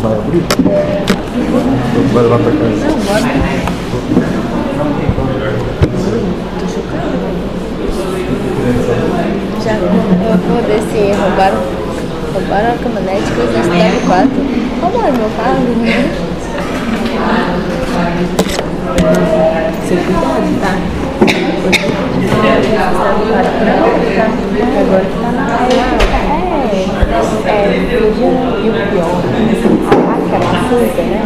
Vai abrir? Vai levar pra casa? Não, bora. Tô chocada. Já vou descer, roubaram a caminhonete que eu já cidade 4. Roubaram meu carro, né? Seu cuidado, tá? Agora que tá na área. E o pior, aquela fruta, né?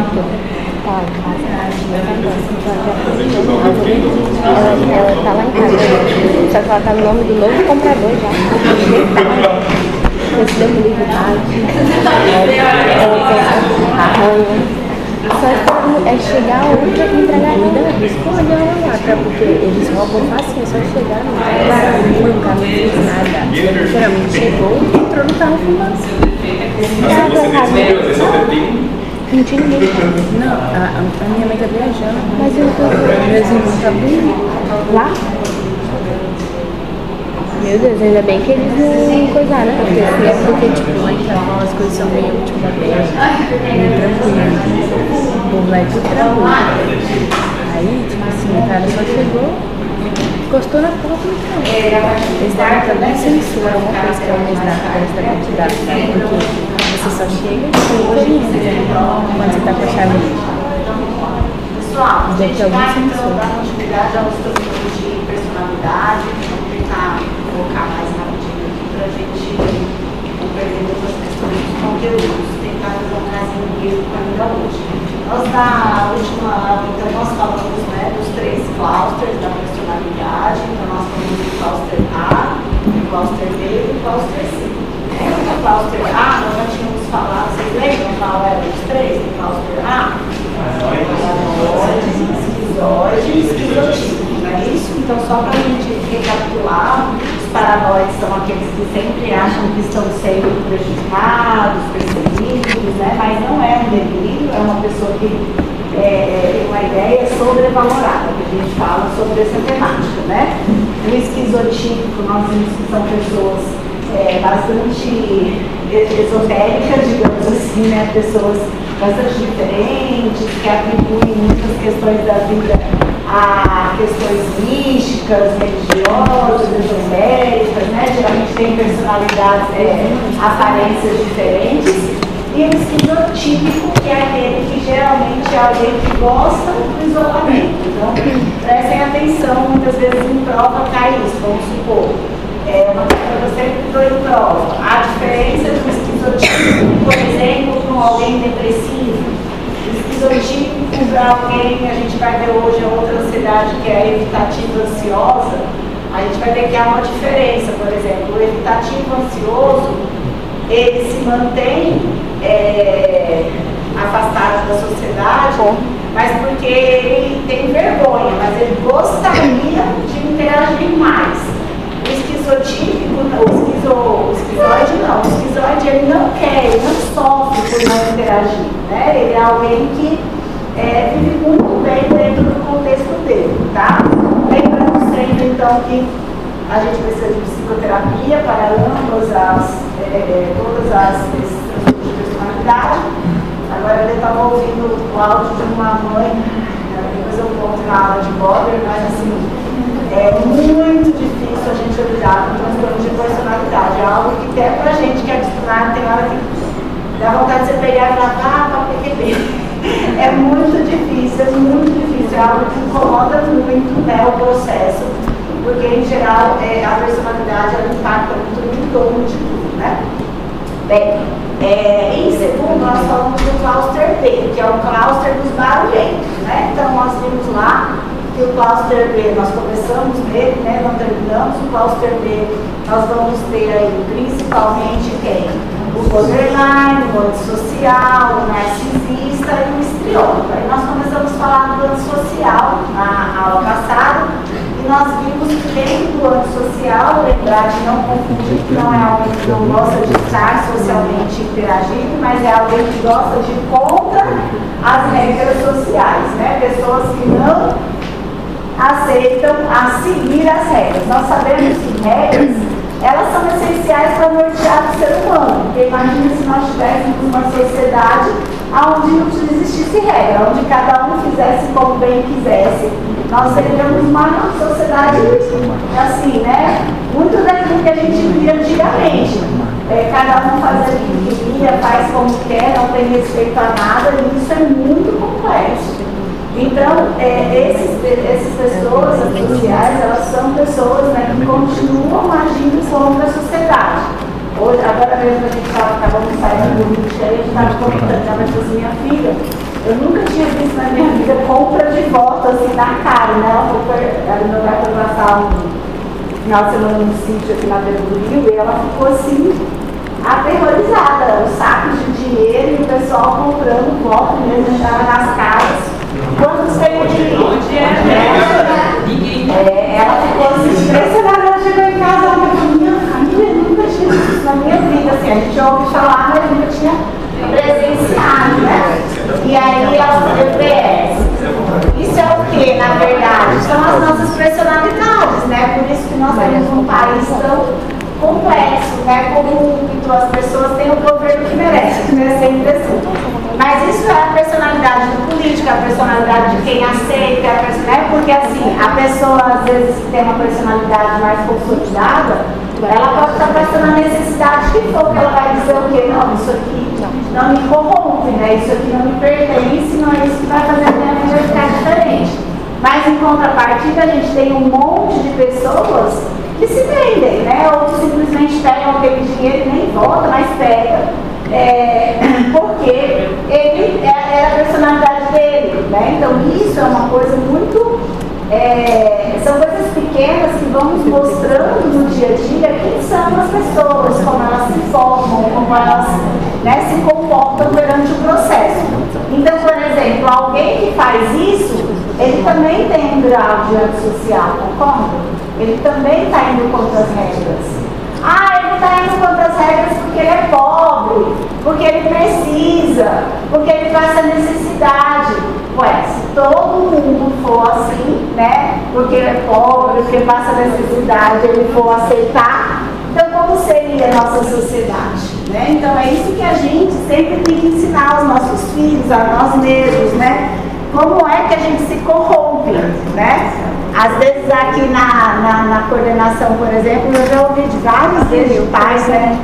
Ela tá lá em casa, só que ela tá no nome do novo comprador já. Esse demolimidade, só é chegar outra e entregar ainda. Escolha lá, porque eles roubam fácil, é só chegar no carro, não fez nada. Geralmente chegou e entrou no carro fumando. Não tinha ninguém. Não, a minha mãe tá viajando. Mas eu tô vendo. Meus irmãos tá vindo lá. Meu Deus, ainda bem que eles não coisaram, né? Porque assim é porque, tipo, lá em casa as coisas são meio, tipo, meio tranquilo. O povo lá é tudo tranquilo. Aí, tipo assim, o cara só chegou, encostou na porta e então. Eles devem também censura alguma coisa que é o mês da quantidade, sabe? Porque você só chega e tem quando você tá com a chave. Pessoal, a gente vai então dar continuidade aos caminhos de personalidade, vamos tentar colocar mais rapidinho aqui para a gente não perder muitas questões dos conteúdos, tentar fazer um casinho bíblico ainda hoje. Nós na última aula, então, nós falamos, né, dos 3 clusters da personalidade, então nós falamos do cluster A, do cluster B e do cluster C. No cluster A, nós já tínhamos falado, vocês lembram qual era os 3 do cluster A? Paranoide, esquizoide e esquizotípico, não é isso? Então, só para a gente recapitular, os paranoides são aqueles que sempre acham que estão sendo prejudicados, perseguidos, né? Mas não é um delírio, é uma pessoa que tem uma ideia sobrevalorada, que a gente fala sobre essa temática, né? O esquizotípico, nós vimos que são pessoas bastante esotéricas, digamos assim, né? Pessoas bastante diferentes, que atribuem muitas questões da vida a questões místicas, religiosas, esotéricas, né? Geralmente tem personalidades, aparências diferentes. E o esquizotípico, que é aquele que geralmente é alguém que gosta do isolamento. Então, prestem atenção, muitas vezes em prova cai isso, vamos supor. Uma pessoa sempre estou em prova. A diferença do esquizotípico, por exemplo, com alguém depressivo. O esquizotípico para alguém, a gente vai ver hoje a outra ansiedade que é a evitativa ansiosa, a gente vai ver que há uma diferença. Por exemplo, o evitativo ansioso, ele se mantém afastado da sociedade, mas porque ele tem vergonha, mas ele gostaria de interagir mais. O esquizotípico, o esquizoide ele não quer, ele não sofre por não interagir, né? Ele é alguém que vive muito bem dentro do contexto dele, tá? Lembrando sempre, então, que a gente precisa de psicoterapia para ambas todas as transtornos de personalidade. Agora eu estava ouvindo o áudio de uma mãe, depois eu conto na aula de Boder, mas assim, é muito difícil a gente lidar com transtorno de personalidade. É algo que até pra gente que é acostumado, tem hora que dá vontade de você pegar e falar, para PQB. É muito difícil, é algo que incomoda muito, né, o processo, porque em geral a personalidade ela impacta muito no entorno de tudo, né? Bem, em segundo nós falamos do cluster B, que é o cluster dos barulhentos, né? Então nós vimos lá que o cluster B, nós começamos nele, né? Não terminamos. O cluster B, nós vamos ter aí principalmente quem? O borderline, o antissocial, o narcisista e o histriônico. Aí nós começamos a falar do antissocial na aula passada. E nós vimos que dentro do antissocial, lembrar de não confundir que não é alguém que não gosta de estar socialmente interagindo, mas é alguém que gosta de ir contra as regras sociais, né? Pessoas que não aceitam a seguir as regras. Nós sabemos que regras, elas são essenciais para nortear o ser humano, porque imagina se nós tivéssemos uma sociedade onde não existisse regra, onde cada um fizesse como bem quisesse, nós seríamos uma sociedade assim, né? Muito daquilo que a gente via antigamente. Cada um faz o que queria, faz como quer, não tem respeito a nada, e isso é muito complexo. Então, essas pessoas sociais, elas são pessoas, né, que continuam agindo contra a sociedade. Hoje, agora mesmo a gente acabamos saindo do Rio de Janeiro, a gente estava comentando, ela falou assim, minha filha, eu nunca tinha visto na minha vida compra de voto assim na cara, né? Ela no meu lugar foi passar um final de semana num sítio aqui na beira do rio e ela ficou assim, aterrorizada, os sacos de dinheiro e o pessoal comprando voto mesmo, entrava nas casas. Quantos tem ela ficou assim, impressionada, ela chegou em casa, ela falou, minha família nunca tinha visto isso na minha vida, assim, a gente ouve falar, mas nunca tinha presenciado, né? E aí ela falou, isso é o que, na verdade? São as nossas personalidades, né? Por isso que nós temos um país tão complexo, né? Como as pessoas têm o governo que merece, né? Sempre assim. Mas isso é a personalidade do político, a personalidade de quem aceita, né? Porque assim, a pessoa às vezes que tem uma personalidade mais consolidada, ela pode estar passando a necessidade que for, que ela vai dizer o quê? Não, isso aqui não me corrompe, né? Isso aqui não me pertence, não é isso que vai fazer a minha vida ficar diferente. Mas em contrapartida, a gente tem um monte de pessoas que se vendem, né? Ou simplesmente pegam aquele dinheiro e nem volta, mas pega. Porque ele é a personalidade dele, né? Então isso é uma coisa muito... são coisas pequenas que vamos mostrando no dia a dia quem são as pessoas, como elas se formam, como elas, né, se comportam durante o processo. Então, por exemplo, alguém que faz isso, ele também tem um grau de antissocial, concorda? Ele também está indo contra as regras. Ele está indo contra as regras porque ele é pobre, porque ele precisa, porque ele passa necessidade. Ué, se todo mundo for assim, né, porque ele é pobre, porque passa necessidade, ele for aceitar, então como seria a nossa sociedade? Né? Então é isso que a gente sempre tem que ensinar aos nossos filhos, a nós mesmos, né? Como é que a gente se corrompe, né? Às vezes aqui na coordenação, por exemplo, eu já ouvi de vários deles pais, né?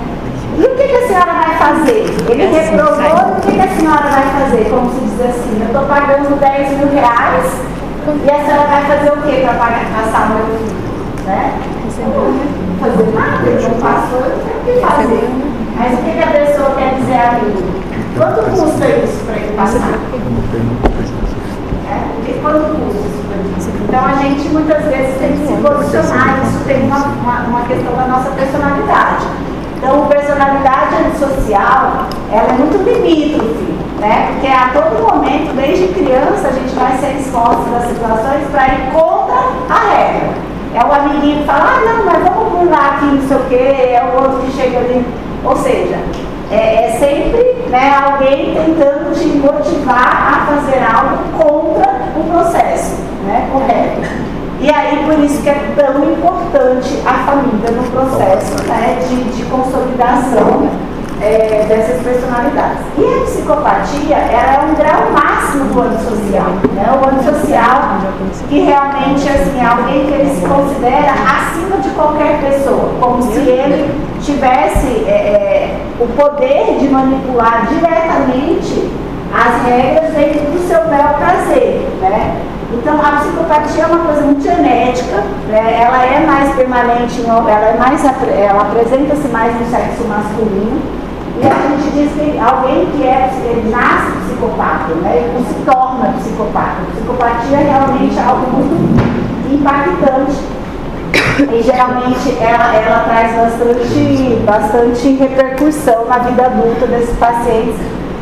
E o que a senhora vai fazer? Ele reprovou, o que a senhora vai fazer? Como se diz assim, eu estou pagando 10 mil reais e a senhora vai fazer o que para passar meu filho? Né? Não fazer nada, ele não passou, eu tenho que fazer. Mas o que a pessoa quer dizer a mim? Quanto custa isso para ele passar? Quanto custa isso para ele? Então a gente muitas vezes tem que se posicionar, isso tem uma questão da nossa personalidade. Então, a personalidade antissocial, ela é muito limítrofe, né? Porque a todo momento, desde criança, a gente vai ser exposto às situações para ir contra a regra. É o amiguinho que fala, não, mas vamos pular aqui, não sei o quê, é o outro que chega ali. Ou seja, é sempre, né, alguém tentando te motivar a fazer algo contra o processo, né, correto. E aí, por isso que é tão importante a família no processo, né, de consolidação dessas personalidades. E a psicopatia, ela é um grau máximo do antissocial, né? O antissocial que realmente assim, é alguém que ele se considera acima de qualquer pessoa, como se ele tivesse o poder de manipular diretamente as regras dentro do seu bel prazer, né? Então, a psicopatia é uma coisa muito genética, né? Ela é mais permanente, ela apresenta-se mais no sexo masculino, e a gente diz que alguém que ele nasce psicopata, né? Ele não se torna psicopata. A psicopatia é realmente algo muito impactante, e geralmente ela traz bastante repercussão na vida adulta desses pacientes.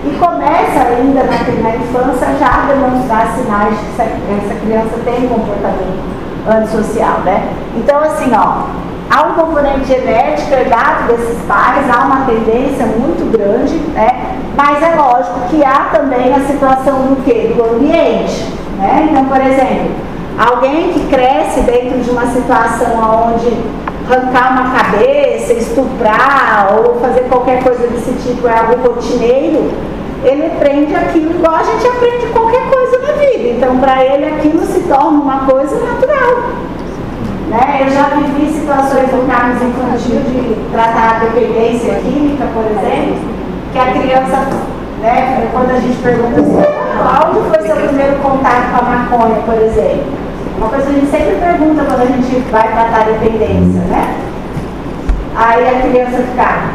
E começa ainda na infância já a demonstrar sinais de que essa criança tem um comportamento antissocial, né? Então, assim, há um componente genético herdado desses pais, há uma tendência muito grande, né? Mas é lógico que há também a situação do quê? Do ambiente, né? Então, por exemplo, alguém que cresce dentro de uma situação onde arrancar uma cabeça, estuprar ou fazer qualquer coisa desse tipo é algo rotineiro, ele aprende aquilo igual a gente aprende qualquer coisa na vida. Então, para ele, aquilo se torna uma coisa natural. Né? Eu já vivi situações no carros infantil de tratar a dependência química, por exemplo, que a criança, né, quando a gente pergunta assim, onde foi seu primeiro contato com a maconha, por exemplo? Uma coisa que a gente sempre pergunta quando a gente vai tratar a dependência, né? Aí a criança fica,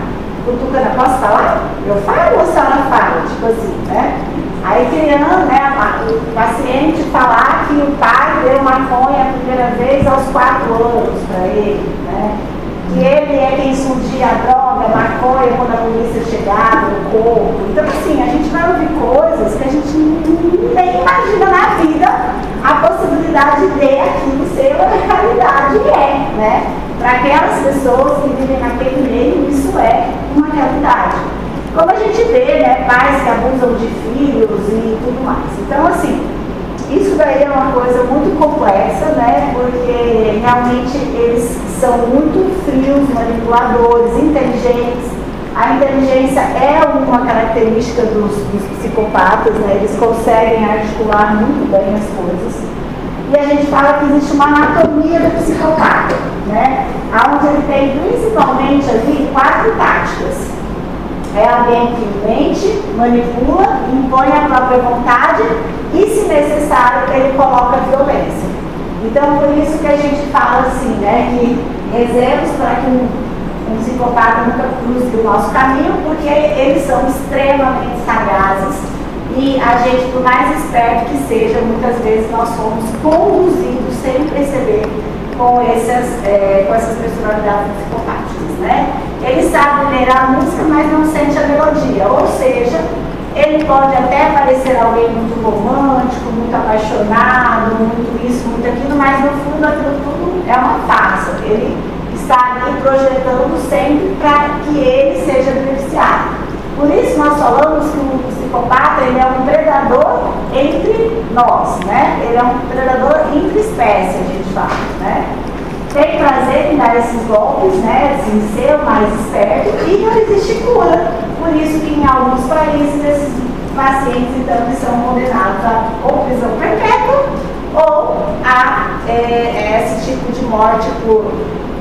cutucando, posso falar? Eu falo ou se ela fala? Tipo assim, né? Aí criança, né, o paciente falar que o pai deu maconha a primeira vez aos 4 anos para ele, né? Que ele é quem escondia a droga, a maconha, quando a polícia chegava no corpo. Então, assim, a gente vai ouvir coisas que a gente nem imagina na vida a possibilidade de aquilo ser uma realidade, né? Para aquelas pessoas que vivem naquele meio, isso é uma realidade. Como a gente vê, né, pais que abusam de filhos e tudo mais. Então, assim, isso daí é uma coisa muito complexa, né, porque realmente eles são muito frios, manipuladores, inteligentes. A inteligência é uma característica dos psicopatas, né, eles conseguem articular muito bem as coisas. E a gente fala que existe uma anatomia do psicopata, né, onde ele tem principalmente ali 4 táticas. É alguém que mente, manipula, impõe a própria vontade e, se necessário, ele coloca violência. Então, por isso que a gente fala assim, né, que rezemos para que um psicopata nunca cruze o nosso caminho, porque eles são extremamente sagazes e a gente, por mais esperto que seja, muitas vezes nós somos conduzidos sem perceber com essas personalidades psicopáticas, né? Ele sabe ler a música, mas não sente a melodia, ou seja, ele pode até parecer alguém muito romântico, muito apaixonado, muito isso, muito aquilo, mas no fundo aquilo tudo é uma farsa. Ele está ali projetando sempre para que ele seja beneficiado. Por isso nós falamos que o psicopata, ele é um predador entre nós, né? Ele é um predador entre espécies, a gente fala, né? Tem prazer em dar esses golpes, né? Assim, ser o mais esperto, e não existe cura. Por isso que em alguns países esses pacientes, então, são condenados a ou prisão perpétua ou a esse tipo de morte por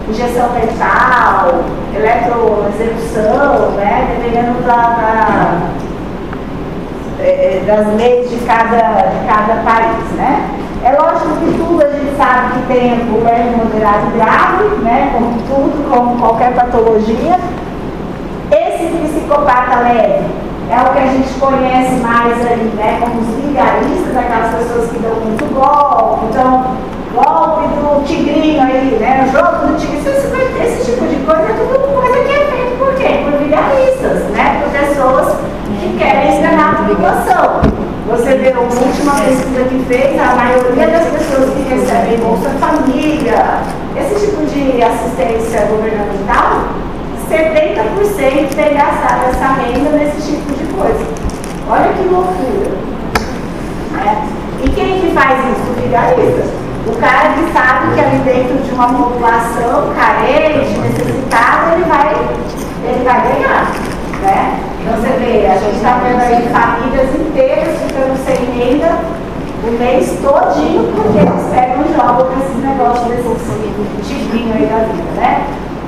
injeção letal, eletroexecução, né? Dependendo das leis de cada país, né? É lógico que tudo a gente sabe que tem o leve, moderado e grave, né? Como tudo, como qualquer patologia. Esse psicopata leve é o que a gente conhece mais aí, né? Como os vigaristas, aquelas pessoas que dão muito golpe, então, golpe do tigrinho aí, né? O jogo do tigrinho, esse tipo de coisa é tudo coisa que é feita por quê? Por vigaristas, né? Por pessoas que querem enganar a população. Você vê a última pesquisa que fez, a maioria das pessoas que recebem Bolsa Família, esse tipo de assistência governamental, 70% tem gastado essa renda nesse tipo de coisa. Olha que loucura. E quem que faz isso? O vigarista. O cara que sabe que ali dentro de uma população carente, necessitada, ele vai ganhar, né? Então você vê, a gente está vendo aí famílias inteiras ficando sem renda o mês todinho porque eles pegam e jogam nesses negócios desse tigrinho aí da vida, né?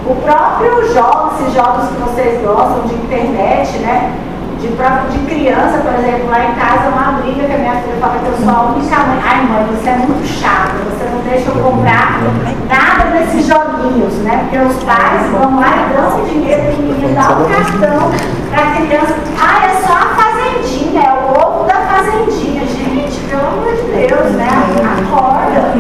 O próprio jogo, esses jogos que vocês gostam de internet, né? De criança, por exemplo, lá em casa, uma briga que a minha filha fala que eu sou a única mãe. Ai, mãe, você é muito chata, você não deixa eu comprar nada desses joguinhos, né? Porque os pais vão lá e dão o dinheiro pro menino, dá um cartão pra criança. Ah, é só a fazendinha, é o ovo da fazendinha. Gente, pelo amor de Deus, né? Acorda.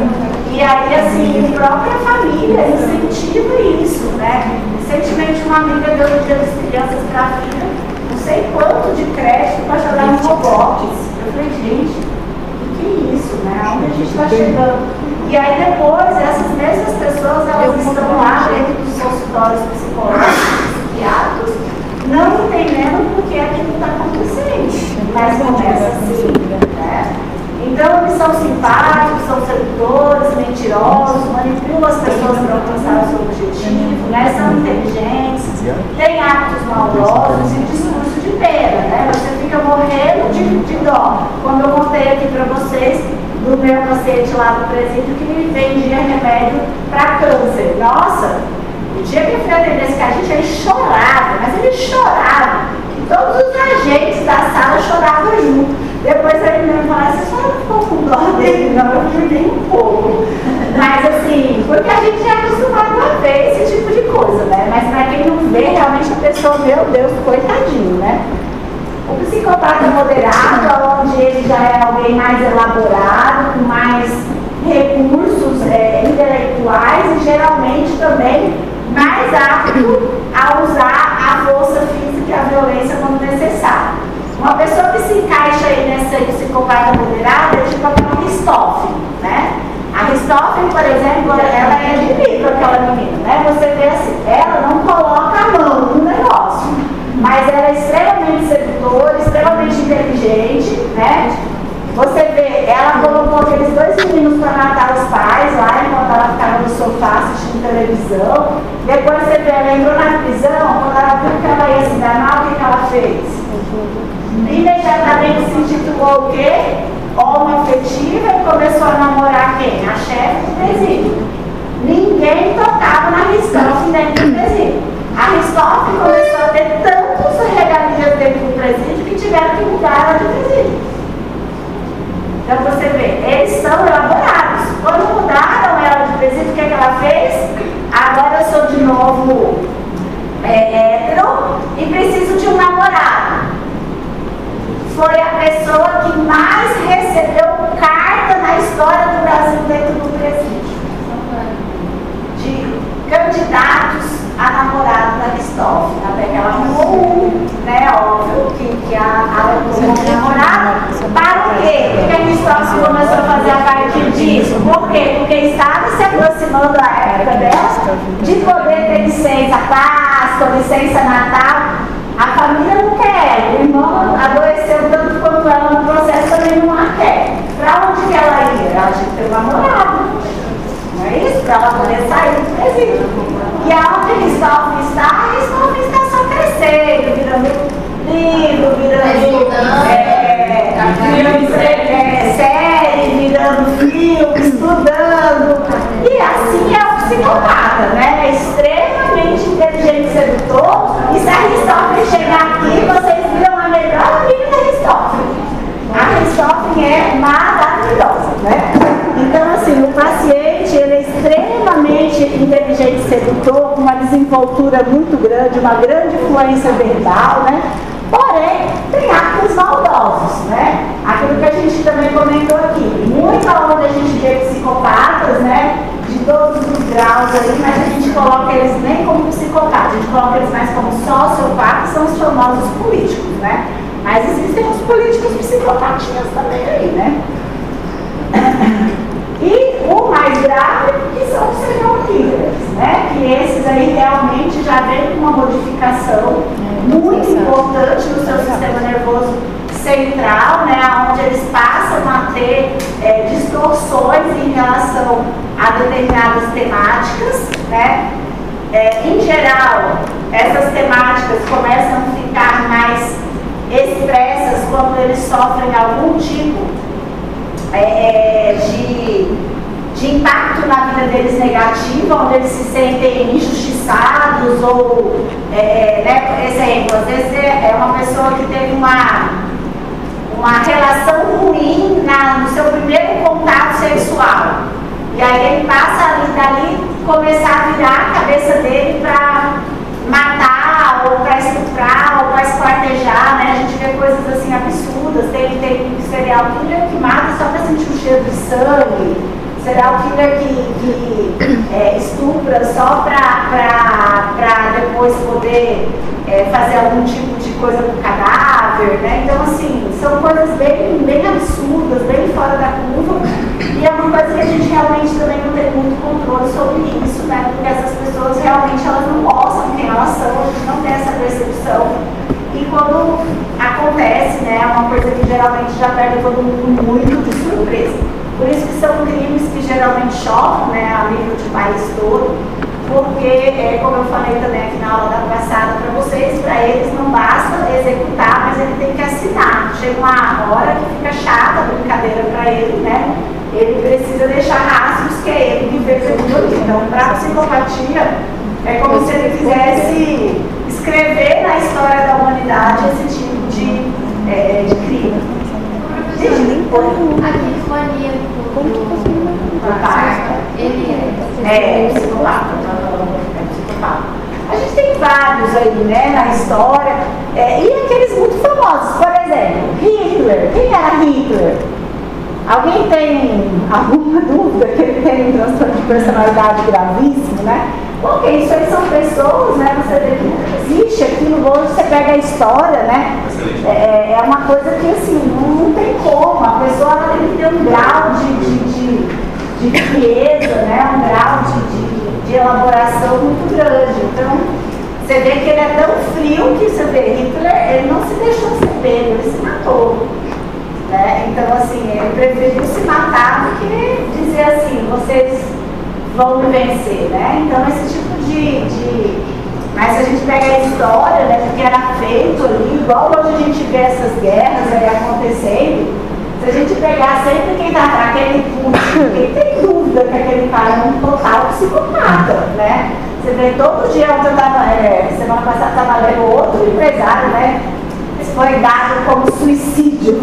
E aí, assim, a própria família incentiva isso, né? Recentemente, uma amiga deu o dia das crianças pra filha. Não sei quanto de crédito para jogar no Roblox. Eu falei, gente, o que é isso, né? Aonde a gente está chegando? E aí depois, essas mesmas pessoas, elas estão lá dentro dos consultórios psicológicos, psiquiátricos, não entendendo por que aquilo está acontecendo. Mas começa assim, né? Então, eles são simpáticos, são sedutores, mentirosos, mentirosos, manipulam as pessoas para alcançar o seu objetivo, né? São inteligentes, têm hábitos maldosos e discurso de pena, né? Você fica morrendo de dó. Como eu contei aqui para vocês, do meu paciente lá do presídio que me vendia remédio para câncer. Nossa, o dia que eu fui atender esse cara, gente, ele chorava, mas ele chorava, que todos os agentes da sala choravam junto. Depois ele me falou assim, só não ficou com dó dele, não, eu fui nem um pouco. Mas assim, porque a gente é acostumado a ver esse tipo de coisa, né? Mas para quem não vê, realmente a pessoa, meu Deus, coitadinho, né? O psicopata moderado, onde ele já é alguém mais elaborado, com mais recursos intelectuais e geralmente também mais apto a usar a força física e a violência quando necessário. Uma pessoa que se encaixa aí nessa psicopata moderada é tipo a Ristoffen, né? A Ristoffen, por exemplo, ela é de livro, aquela menina, né? Você vê assim, ela não coloca a mão no negócio, mas ela é extremamente sedutora, extremamente inteligente, né? Você vê, ela colocou aqueles 2 meninos para matar os pais lá, enquanto ela ficava no sofá assistindo televisão. Depois você vê, ela entrou na prisão, quando ela viu que ela ia se dar mal, o que ela fez? Imediatamente se intitulou o quê? Homoafetiva e começou a namorar quem? A chefe do presídio. Ninguém tocava na Ristoffen dentro do presídio. A Ristoffen começou a ter tantos regalias dentro do presídio que tiveram que mudar ela de presídio. Então você vê, eles são elaborados. Quando mudaram ela de presídio, o que ela fez? Agora eu sou de novo hétero e preciso de um namorado. Foi a pessoa que mais recebeu carta na história do Brasil dentro do presídio. De candidatos a namorado da Ristoffen. Até que ela arrumou né? Óbvio que a namorada. Para o quê? Porque a Ristoffen começou a fazer a partir disso. Por quê? Porque estava se aproximando a época dela de poder ter licença Páscoa, licença Natal. A família não quer, o irmão adoeceu tanto quanto ela no processo, também não a quer. Para onde que ela ia? Ela tinha que ter um namorado. Não é isso? Para ela poder sair do presídio. E aonde a Ristoffen está só crescendo, virando livro, virando série, virando filme, estudando. E assim é o psicopata, né? É extremamente inteligente e sedutor. E se a Ristoffen chegar aqui, vocês viram a melhor amiga da Ristoffen. A Ristoffen é maravilhosa, né? Então, assim, o paciente, ele é extremamente inteligente e sedutor, com uma desenvoltura muito grande, uma grande fluência verbal, né? Porém, tem atos maldosos, né? Aquilo que a gente também comentou aqui. Muita onda a gente vê psicopatas, né? De todos os graus aí, mas a gente coloca eles nem como psicopatas, a gente coloca eles mais como sociopatas, são os famosos políticos, né? Mas existem os políticos psicopatinhas também aí, né? E o mais grave, que são os serial killers, né? Que esses aí realmente já vem com uma modificação muito importante no seu sistema nervoso central, né? Onde eles passam a ter distorções em relação a determinadas temáticas, né? Em geral, essas temáticas começam a ficar mais expressas quando eles sofrem algum tipo de impacto na vida deles negativo, onde eles se sentem injustiçados ou, né, por exemplo, às vezes é uma pessoa que teve uma relação ruim no seu primeiro contato sexual. E aí ele passa dali começar a virar a cabeça dele para matar, ou para estuprar, ou para esquartejar, né? A gente vê coisas assim absurdas. Tem serial killer que mata só para sentir o cheiro de sangue, serial killer que estupra só para depois poder fazer algum tipo de coisa com o cadáver, né? Então, assim, são coisas bem absurdas, bem fora da curva, e é uma coisa que a gente realmente também não tem muito controle sobre isso, né? Porque essas pessoas realmente elas não mostram quem elas são, a gente não tem essa percepção, e quando acontece, né, é uma coisa que geralmente já pega todo mundo muito de surpresa. Por isso que são crimes que geralmente chocam, né, a nível de país todo, porque, como eu falei também aqui na aula da passada para vocês, para eles não basta executar, mas ele tem que assinar. Chega uma hora que fica chata a brincadeira para ele, né? Ele precisa deixar rastros que é ele que fez aquilo ali. Então, para a psicopatia, é como se ele quisesse escrever na história da humanidade esse tipo de crime. Aquele maníaco do pai, ele é psicopata. A gente tem vários aí, né, na história, e aqueles muito famosos, por exemplo, Hitler. Quem era Hitler? Alguém tem alguma dúvida que ele tem um transtorno de personalidade gravíssimo, né? Porque isso aí são pessoas, né? Você vê que não existe aquilo, hoje você pega a história, né? É uma coisa que assim, não tem como. A pessoa ela tem que ter um grau de frieza, né? Um grau de elaboração muito grande. Então, você vê que ele é tão frio que você vê, Hitler, ele não se deixou ser pego, ele se matou. Né? Então, assim, ele preferiu se matar do que dizer assim, vocês vão me vencer, né? Então, esse tipo Mas se a gente pega a história, né, do que era feito ali, igual hoje a gente vê essas guerras aí acontecendo, se a gente pegar sempre quem tá aquele Putin, quem tem dúvida que aquele cara é um total psicopata, né? Você vê todo dia, ontem eu tava, semana passada estava lendo outro empresário, né? Foi dado como suicídio,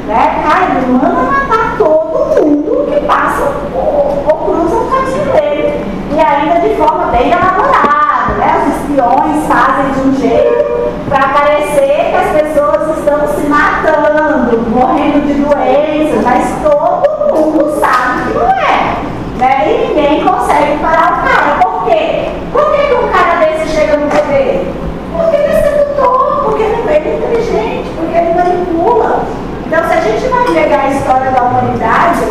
né? Cara, ele manda matar todo mundo que passa ou cruza o caminho dele. E ainda de forma bem elaborada, né? Os espiões fazem de um jeito para parecer que as pessoas estão se matando, morrendo de doenças, mas todo mundo sabe que não é, né? E ninguém consegue parar o cara. Por quê? Por que um cara desse chega no poder? Porque ele é sedutor, porque ele é inteligente, porque ele manipula. Então, se a gente vai pegar a história da humanidade,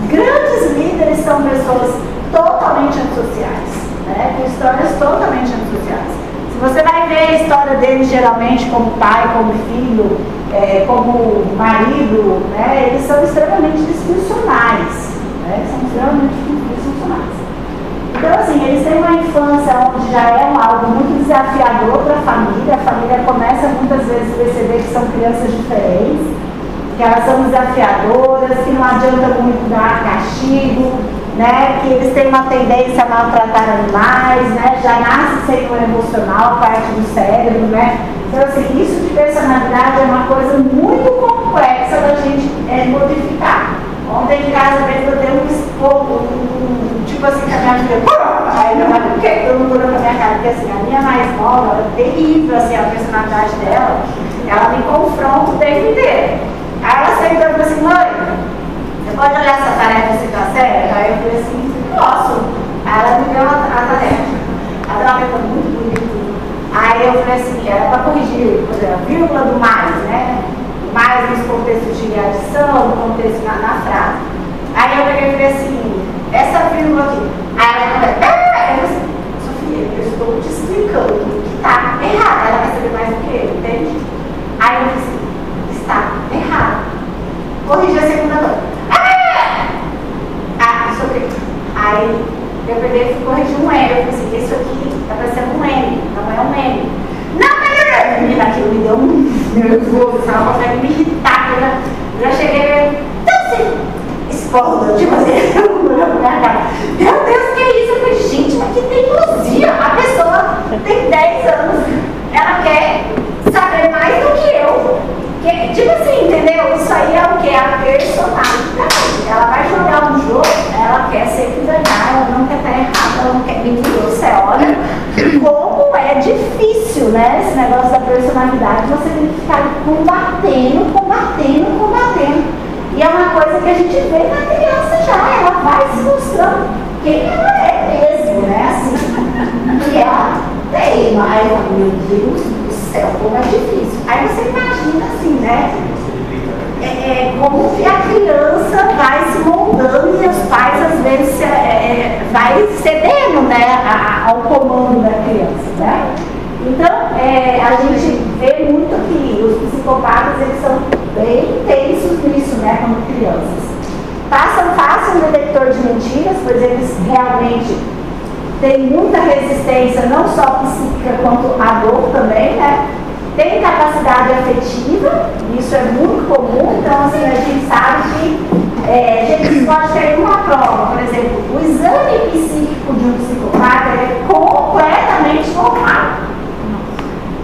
grandes líderes são pessoas totalmente antissociais, né? Com histórias totalmente antissociais. Se você vai ver a história deles, geralmente, como pai, como filho, como marido, né? Eles são extremamente disfuncionais, né? São extremamente disfuncionais. Então, assim, eles têm uma infância onde já é algo muito desafiador para a família começa muitas vezes a perceber que são crianças diferentes, que elas são desafiadoras, que não adianta muito dar castigo, né? Que eles têm uma tendência a maltratar animais, né? Já nasce sem o emocional, parte do cérebro, né? Então, assim, isso de personalidade é uma coisa muito complexa da gente modificar. Ontem em casa mesmo eu dei tipo assim, com a minha filha, aí meu marido, por que todo mundo olhou pra minha cara? Porque assim, a minha mais nova, ela é terrível, assim, a personalidade dela, ela me confronta o tempo inteiro. Aí ela sentou e falou assim, mãe, você pode olhar essa tarefa se tá certa? Aí eu falei assim, posso. Aí ela me deu a tarefa. Ela deu uma tarefa muito bonita. Aí eu falei assim, era para corrigir, por exemplo, a vírgula do mais, né? Mais nesse contexto de adição, no contexto na frase. Aí eu peguei e falei assim, essa vírgula aqui. Aí ela falou, eu falei assim, Sofia, eu estou te explicando que tá errado. Ela vai saber mais do que eu, entende? Aí eu falei assim, está errado. Corrigi a segunda coisa. Isso aqui. Aí eu peguei e corrigi um M. Eu falei assim, isso aqui está parecendo um M, não é um M. Não, menina, aquilo me deu um nervoso, se ela consegue me irritar, eu já cheguei, então assim, explode, tipo assim, meu Deus, que é isso? Eu falei, gente, mas que teimosia, a pessoa tem 10 anos, ela quer saber mais do que eu, tipo assim, entendeu? Isso aí é o que? A personalidade, ela vai jogar um jogo, ela quer sempre ganhar, ela não quer estar errada, ela não quer mentir, você olha como é difícil, né? Esse negócio da personalidade, você tem que ficar combatendo. E é uma coisa que a gente vê na criança já, ela vai se mostrando quem ela é mesmo, né? Assim, e ela tem, aí eu falo, meu Deus do céu, como é difícil. Aí você imagina assim, né? Como que a criança vai se moldando e os pais às vezes vai cedendo, né, ao comando da criança, né? Então, a gente vê muito que os psicopatas, eles são bem intensos nisso, né, como crianças. façam um detector de mentiras, pois eles realmente têm muita resistência, não só psíquica quanto a dor também, né? Tem capacidade afetiva, isso é muito comum, então assim, a gente sabe que a gente pode ter uma prova, por exemplo, o exame psíquico de um psicopata é completamente normal.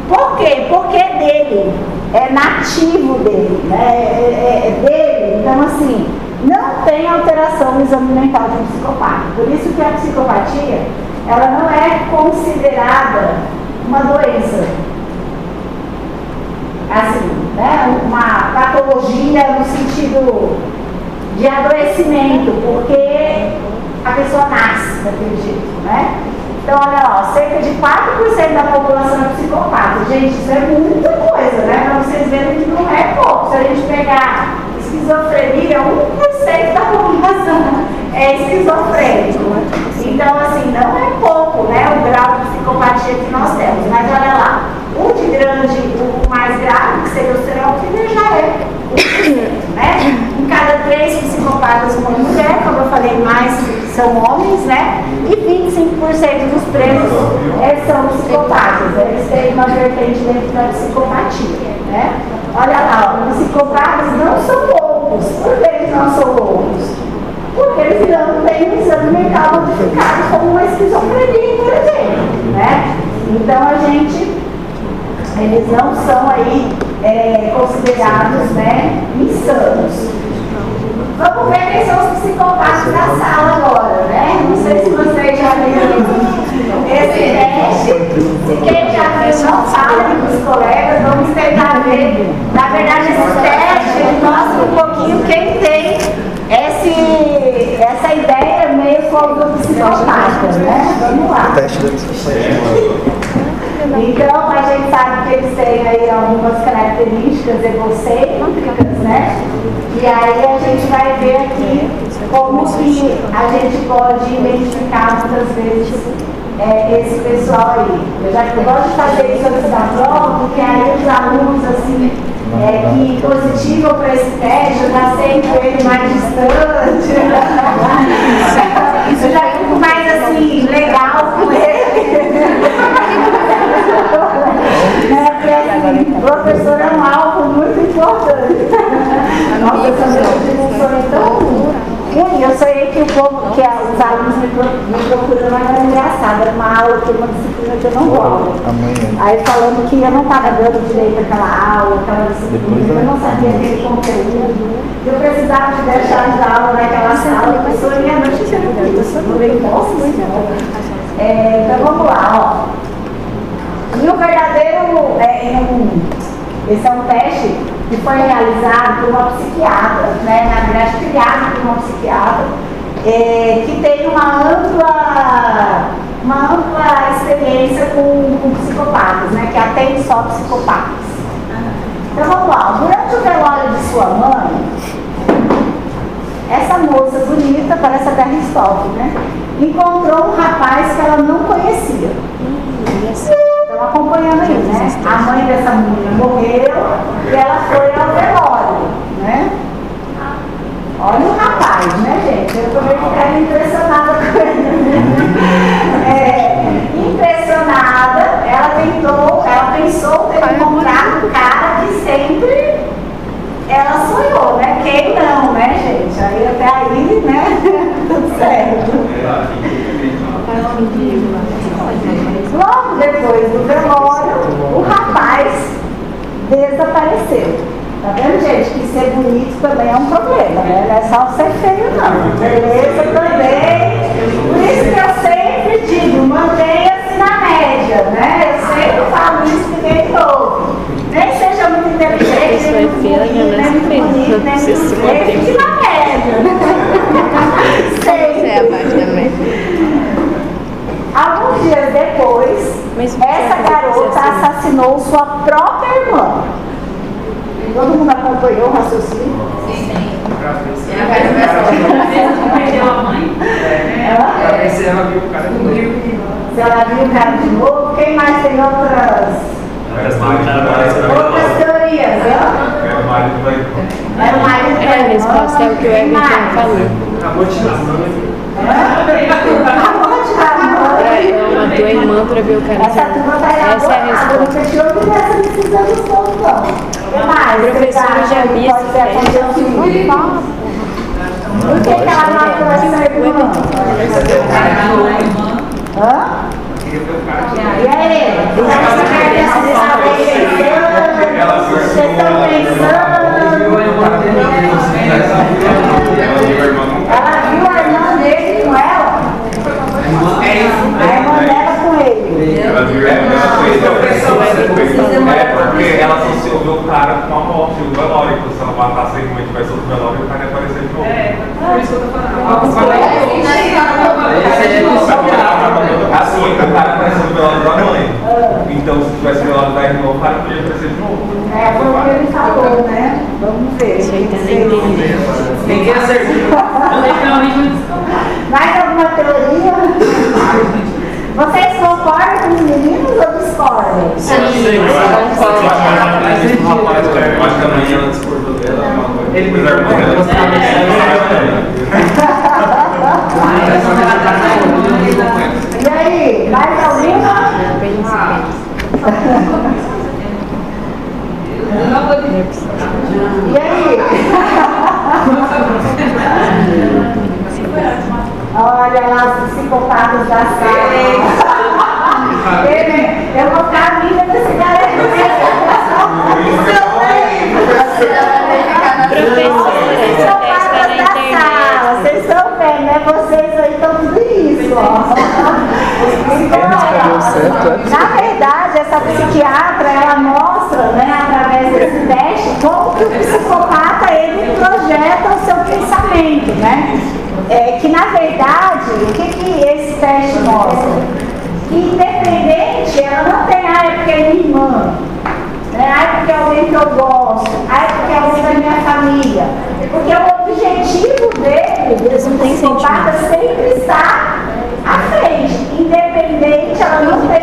Por quê? Porque é dele, é nativo dele, né? É dele, então assim, não tem alteração no exame mental de um psicopata. Por isso que a psicopatia, ela não é considerada uma doença. Assim, né, uma patologia no sentido de adoecimento, porque a pessoa nasce daquele jeito, né? Então, olha lá, cerca de 4% da população é psicopata. Gente, isso é muita coisa, né? Para vocês verem que não é pouco. Se a gente pegar esquizofrenia, 1% da população é esquizofrênico. Então, assim, não é pouco, né, o grau de psicopatia que nós temos. Mas olha lá, o de grande, o mais grave, que seria o serial killer, já é 1%, né? Em cada 3 psicopatas, uma mulher, como eu falei, mais são homens, né? E 25% dos presos são psicopatas. Eles têm uma vertente dentro da psicopatia, né? Olha lá, os psicopatas não são loucos. Por que eles não são loucos? Porque eles não têm um exame mental modificado como uma esquizofrenia, por exemplo, né? Então a gente, eles não são aí considerados, né, insanos. Vamos ver quem são os psicopatas da sala agora, né? Não sei se vocês já viram esse teste. Quem já viu, não fala com os colegas, vamos tentar ver. Na verdade, esse teste ele mostra um pouquinho quem tem essa ideia meio como do psicopata, né? Vamos lá. Então, a gente sabe que eles têm aí algumas características egocêntricas, né? E aí a gente vai ver aqui como que a gente pode identificar muitas vezes esse pessoal aí. Eu gosto de fazer isso antes da prova, porque aí os alunos, assim, que positivam para esse teste, eu já sei que ele mais distante. Eu já fico mais, assim, legal com ele. Porque assim, o professor é um alvo muito importante. Nossa, eu sonhei tão ruim. Eu sonhei que o povo, que os alunos me procuram, mas era engraçado. Era uma aula, que uma disciplina que eu não gosto. Aí falando que eu não estava dando direito àquela aula, aquela disciplina, eu não sabia aquele conteúdo. Eu precisava de deixar de aula naquela sala. A pessoa ia à noite inteira. Eu falei, nossa senhora. Então vamos lá, ó. E o verdadeiro, esse é um teste que foi realizado por uma psiquiatra, né, na verdade criado por uma psiquiatra, que tem uma ampla experiência com psicopatas, né, que atende só psicopatas. Então vamos lá, durante o velório de sua mãe, essa moça bonita, parece até Ristoff, né, encontrou um rapaz que ela não conhecia. Estão acompanhando aí, né? A mãe dessa menina morreu e ela foi ao velório, né? Olha o rapaz, né, gente? Eu também ficaria impressionada com ele. Impressionada, ela pensou ter encontrado o cara que sempre ela sonhou, né? Quem não, né, gente? Aí até aí, né? Tudo certo. Logo depois do velório, o rapaz desapareceu. Tá vendo, gente? Que ser bonito também é um problema, né? Não é só ser feio, não. Beleza também. Por isso que eu sempre digo, mantenha-se na média, né? Eu sempre falo isso que ninguém ouve. Nem seja muito inteligente, nem muito bonito, nem muito bonito, nem muito feio. Fique na média. Sempre. Alguns dias depois, essa garota assassinou sua própria irmã. Todo mundo acompanhou o raciocínio? Sim. Ela perdeu a mãe? Se ela viu o cara de novo. Se ela viu o cara de novo, quem mais tem outras teorias? Era o marido da irmã. Era o marido da a resposta é o que o Everton falou. Acabou de tirar. Uma tua irmã pra ver o cara. Essa turma tá Essa é a resposta. Você tirou que essa decisão do povo, não. O que mais? Professora já via pode ser acontecido. Por que ela matou essa irmã? Hã? E aí? Vocês estão pensando? Ela viu a irmã dele com ela? A irmã dela com ele. Ela viu com ele. É porque ela associou o cara com a morte, o velório. Então, se ela matasse a irmã e tivesse outro velório, o cara ia aparecer de novo. Por isso que eu tô falando. Assim, o cara apareceu no velório da mãe. Então, se tivesse velório da irmã, o cara podia aparecer de novo. É, foi o que ele falou, né? Vamos ver. Ninguém acertou. Mais alguma teoria? Vocês concordam com os meninos ou discordam? Sim, Eu acho que amanhã ela discordou dela. Ele me E aí, mais alguma? E aí? Olha lá os psicopatas da sala. Eu vou ficar amiga desse cara aí. Vocês estão vendo, né? Vocês aí estão tudo isso, ó. Na verdade, essa psiquiatra, ela mostra, né, através desse teste, como que o psicopata, ele projeta o seu pensamento, né? Que na verdade, o que esse teste mostra? Que independente, ela não tem, é porque é minha irmã, né? É porque é alguém que eu gosto, é porque é alguém da minha família. Porque o objetivo desse psicopata sempre está à frente. Independente, ela não tem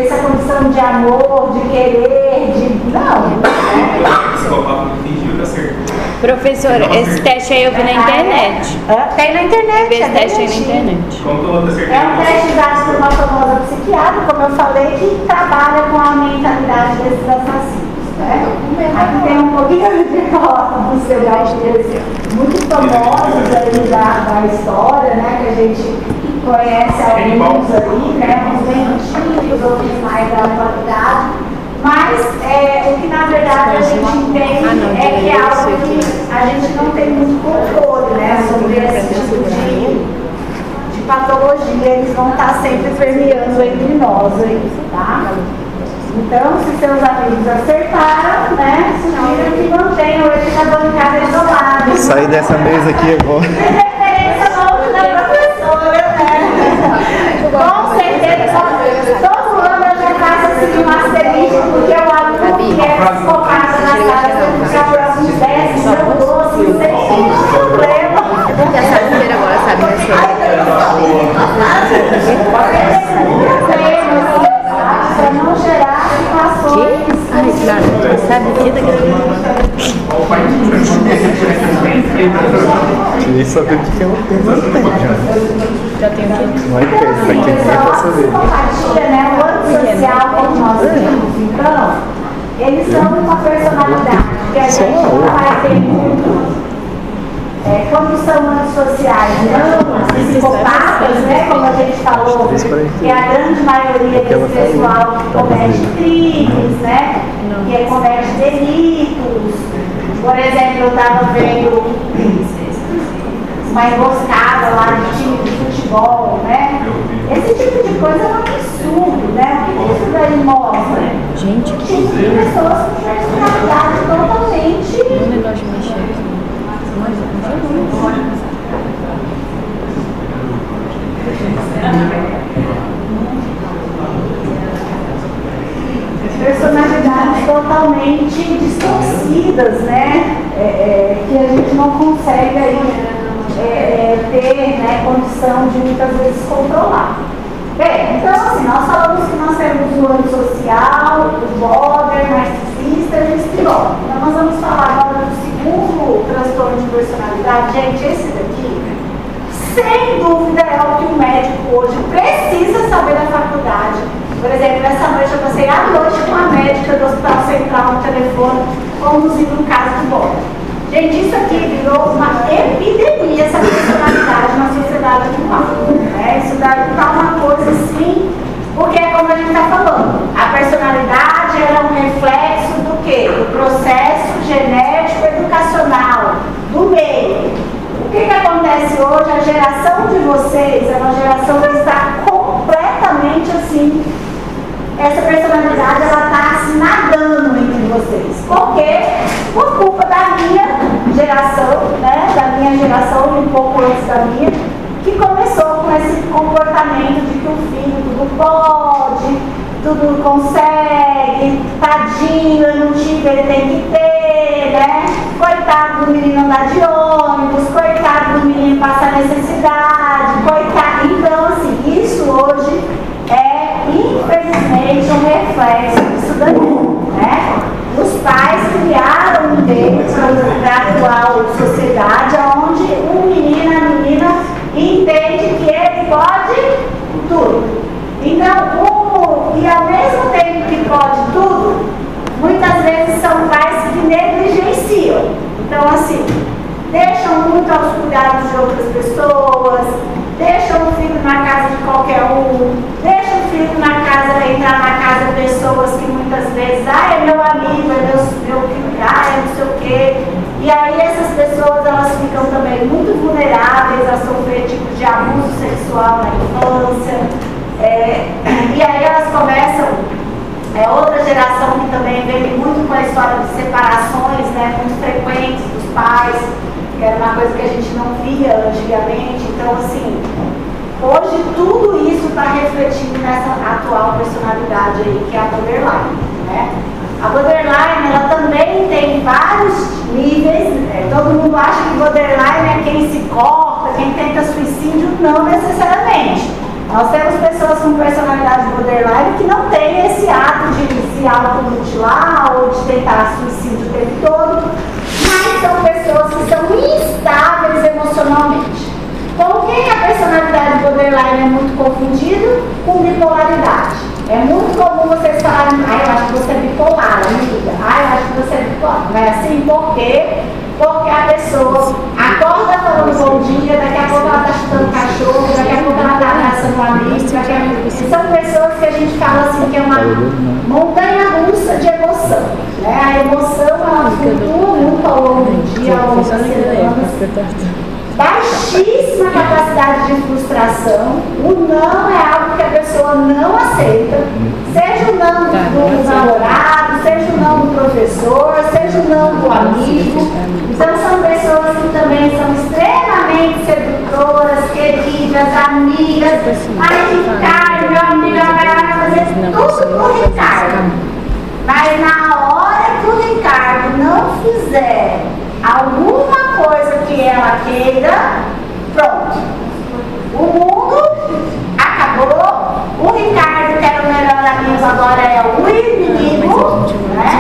essa condição de amor, de querer, de. Não. O psicopata fingiu que acertou. Professora, esse teste aí eu vi na internet. Tem na internet. Esse teste aí na internet. Como que eu vou ter certeza? É um teste dado por uma famosa psiquiatra, como eu falei, que trabalha com a mentalidade desses assassinos. Aqui tem um pouquinho de foto dos serial killers muito famosos aí da história, né? Que a gente conhece alguns aí, né? Uns bem antigos, outros mais da atualidade. Mas o que na verdade a gente entende é que é algo que a gente não tem muito controle, né? Sobre esse tipo de patologia. Eles vão estar sempre permeando entre nós aí, tá? Então, se seus amigos acertaram, né? Sugiro que mantenham ele na bancada isolada. Sair dessa mesa aqui, eu vou. De referência ao nome da professora, né? Com certeza, todo ano eu já faço assim um asterisco, porque eu aluno que é focado na sala, eu ficar por alguns 10, 12, sem problema. Porque a sabedoria agora sabe para não gerar situações. Ai, claro, sabe que Queria saber o que ela tem na já tenho aqui. Não é que pra quem quer saber. Simpatia, né? O antissocial, como nós vimos, então, eles são uma personalidade que a gente não vai ter muito. Quando são antissociais, não psicopatas, né? Como a gente falou, que a grande maioria desse pessoal que comete crimes, né? Que comete delitos. Por exemplo, eu estava vendo uma emboscada lá de time de futebol, né? Esse tipo de coisa é um absurdo, né? O que isso daí mostra? Gente, que tipo de pessoas com personalidade totalmente. Um negócio de mexer aqui. Personalidades totalmente distorcidas, né? Que a gente não consegue aí, ter, né, condição de muitas vezes controlar. Bem, então assim, nós falamos que nós temos o antissocial, o border, narcisista e o espiral. Então nós vamos falar agora do personalidade, gente, esse daqui, sem dúvida, é o que o médico hoje precisa saber da faculdade. Por exemplo, essa noite eu passei à noite com a médica do Hospital Central no telefone, conduzindo um caso de bordo. Gente, isso aqui virou uma epidemia, essa personalidade na sociedade atual. Isso deve estar uma coisa assim, porque é como a gente está falando, a personalidade é um reflexo do quê? Do processo genético educacional, do meio. O que acontece hoje? A geração de vocês é uma geração que está completamente assim, essa personalidade ela está se nadando entre vocês. Por quê? Por culpa da minha geração, né? Da minha geração e um pouco antes da minha, que começou com esse comportamento de que o filho tudo pode, tudo consegue, tadinho, eu não tive, ele tem que ter, né? Coitado do menino andar de ônibus, coitado do menino passar necessidade, coitado. Então, assim, isso hoje é, infelizmente, um reflexo disso daí, né? Os pais criaram um meio para a atual sociedade, onde o menino, a menina, entende que ele pode tudo. Então, e ao mesmo tempo que pode tudo, muitas vezes são pais que negligenciam. Então, assim, deixam muito aos cuidados de outras pessoas, deixam o filho na casa de qualquer um, deixam o filho na casa, entrar na casa de pessoas que muitas vezes, é meu amigo, é meu filho, é não sei o quê. E aí essas pessoas, elas ficam também muito vulneráveis a sofrer tipo de abuso sexual na infância. E aí elas começam, outra geração que também veio muito com a história de separações, né, muito frequentes dos pais, que era uma coisa que a gente não via antigamente. Então, assim, hoje tudo isso está refletindo nessa atual personalidade aí, que é a borderline, né? A borderline, ela também tem vários níveis, todo mundo acha que borderline é quem se corta, quem tenta suicídio, não necessariamente. Nós temos pessoas com personalidade borderline que não tem esse ato de se automutilar ou de tentar suicídio o tempo todo, mas são pessoas que são instáveis emocionalmente. Com quem a personalidade borderline é muito confundida? Com bipolaridade. É muito comum vocês falarem, eu acho que você é bipolar, amiga. Eu acho que você é bipolar. Não é assim? Por quê? Porque a pessoa acorda falando bom dia, daqui a pouco ela está chutando cachorro, daqui a pouco ela está abraçando um amigo, são pessoas que a gente fala assim que é uma montanha russa de emoção, né? A emoção ela flutua muito ao longo do dia, ao longo das semanas. Baixíssima capacidade de frustração. O não é algo que a pessoa não aceita, seja o não do namorado, seja o não do professor, seja o não do amigo. Então são pessoas que também são extremamente sedutoras, queridas, amigas. Ricardo, meu amigo, vai fazer tudo pro Ricardo. Mas na hora que o Ricardo não fizer alguma coisa que ela queira, pronto. O mundo acabou. O Ricardo, que era o melhor amigo, agora é o inimigo, né?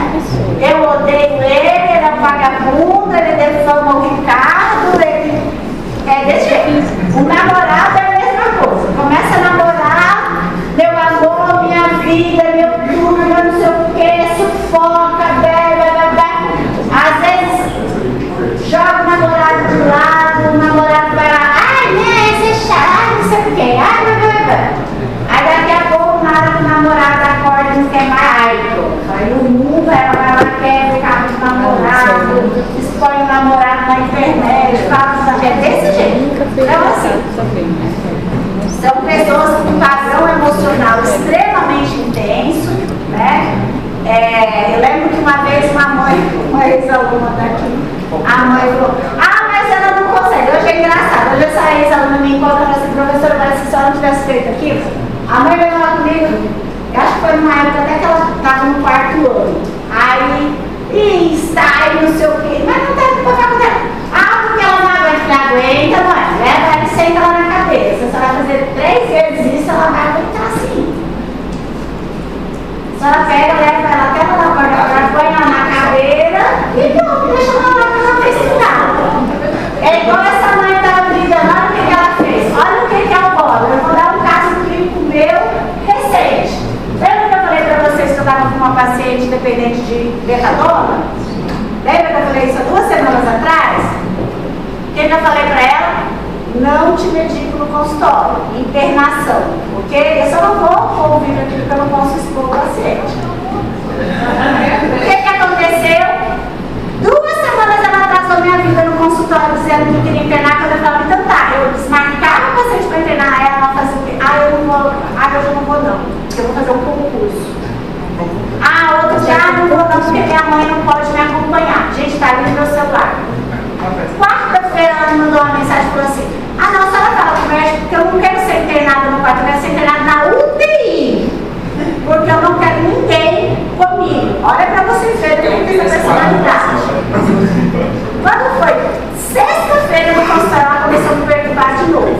Eu odeio ele é um vagabundo, ele defama o Ricardo, ele é desse jeito. O namorado é a mesma coisa. Começa a namorar, meu amor, minha vida, meu tudo, meu não sei o que, sufoca, bebe, às vezes joga o namorado de lado, o namorado vai lá, você é chato, não sei o que, aí daqui a pouco, na hora que o namorado acorda e não quer mais, aí o mundo, ela vai lá, quer ficar com o namorado, expõe o namorado na internet, fala, é desse jeito. Então, assim, são pessoas com um padrão emocional extremamente intenso, né? Eu lembro que uma vez uma ex-aluna daqui, a mãe falou, mas ela não consegue. Eu achei engraçado. Hoje essa ex-aluna me encontra e falou assim, professora, mas se a senhora não tivesse feito aquilo, a mãe veio falar comigo, eu acho que foi numa época até que ela estava no quarto ano. Aí, sai, não sei o quê, mas não tem pra faculdade. Porque ela não aguenta, mãe, leva ela e senta lá na cabeça. Se ela fazer 3 vezes isso, ela vai aguentar assim. A senhora pega, leva ela até lá na porta, põe ela na cadeira e pronto, deixa ela lá para ela estudar. É igual eu falei para ela? Não te medico no consultório, internação, ok? Eu só não vou ouvir aquilo porque eu não posso expor o paciente. O que aconteceu? 2 semanas ela atrasou minha vida no consultório dizendo que queria internar. Quando eu falava, então tá, eu desmarcava o paciente para internar, ela fazia o quê? Eu não vou não, porque eu vou fazer um concurso. Outro dia, não vou não, porque minha mãe não pode me acompanhar. Gente, tá ali no meu celular. Quarta-feira ela me mandou uma mensagem e falou assim, não, a senhora fala com o médico porque eu não quero ser internada no quarto, eu quero ser internada na UTI. Porque eu não quero ninguém comigo. Olha pra vocês verem que tem essa personalidade. Quando foi sexta-feira no consultório, ela começou a me perturbar de novo.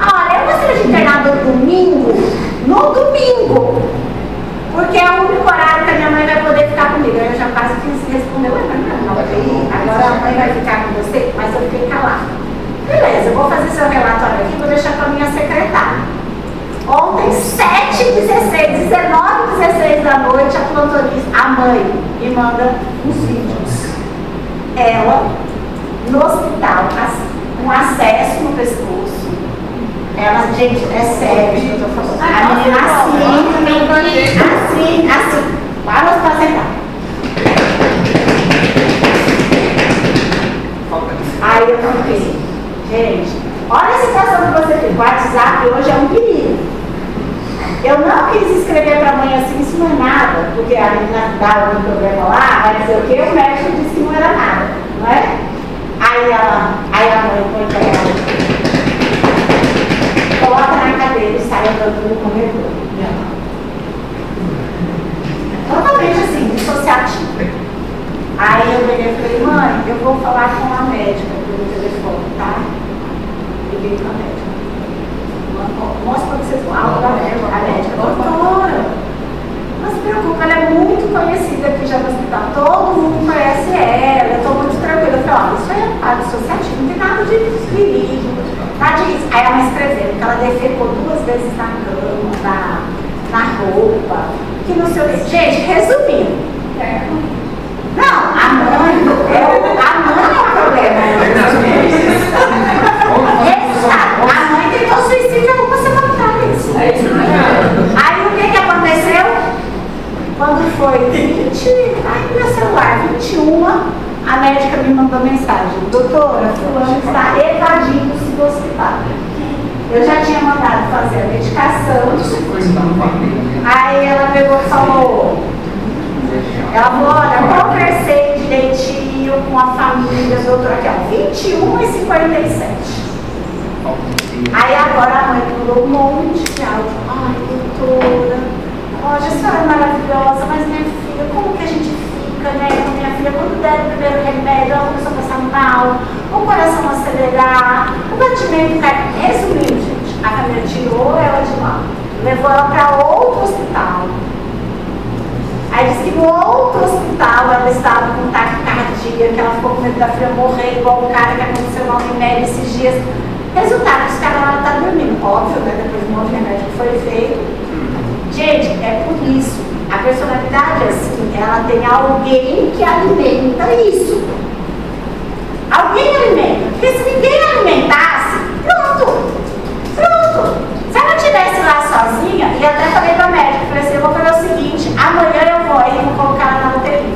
Olha, eu gostaria de internar no domingo, porque é o único horário que a minha mãe vai poder ficar comigo. Eu já quase quis responder, agora a mãe vai ficar com você, mas eu fiquei calada. Beleza, eu vou fazer seu relatório aqui, vou deixar com a minha secretária. Ontem, 7h16, 19h16 da noite, a plantonista, a mãe, me manda uns vídeos. Ela, no hospital, com acesso no pescoço. Ela, gente, é sério que eu tô falando. A menina assim. Para o hospital sentar. Aí eu fiquei, gente, olha a situação que você tem. O WhatsApp hoje é um perigo. Eu não quis escrever para a mãe assim, isso não é nada, porque a menina dá algum problema lá, vai dizer o quê? O médico disse que não era nada, não é? Aí a mãe põe para ela, coloca na cadeira e sai andando no corredor. Totalmente assim, dissociativa. Aí eu peguei e falei, mãe, eu vou falar com a médica pelo telefone, tá? Liguei com a médica. Mostra para vocês o áudio da médica. A médica, doutora, não se preocupe, ela é muito conhecida aqui já no hospital. Todo mundo conhece ela, eu estou muito tranquila. Eu falei, isso aí é parte dissociativa, não tem nada de perigo, nada disso. Aí ela me escreveu que ela defecou 2 vezes na cama, na roupa, que não sei o quê. Gente, resumindo. Não, a mãe é o problema. A mãe tentou suicídio alguma semana atrás. Aí o que aconteceu? Quando foi 20, meu celular, 21, a médica me mandou mensagem, doutora, fulano está evadindo-se do hospital. Eu já tinha mandado fazer a medicação. Aí ela pegou e falou, olha, eu conversei direitinho com a família, doutora, aqui ó, 21h57. Aí agora a mãe mandou um monte de áudio. Ai, doutora, olha, a senhora é maravilhosa, mas minha filha, como que a gente fica, né? Com minha filha, quando der o primeiro remédio, ela começou a passar mal, o coração acelerar, o batimento cai. Resumindo, gente, a família tirou ela de lá, levou ela para outro hospital. Aí disse que no outro hospital ela estava com taquicardia, que ela ficou com medo da filha morrer, igual o cara que aconteceu no Unimed esses dias. Resultado, esse cara lá está dormindo. Óbvio, né? Depois do monte de remédio que foi feito. Gente, é por isso. A personalidade, assim, ela tem alguém que alimenta isso. Alguém alimenta. Porque se ninguém alimentasse, pronto. Se ela estivesse lá sozinha, e até falei para a médica, falei assim, eu vou fazer o seguinte, amanhã eu vou aí e vou colocar ela na UTI.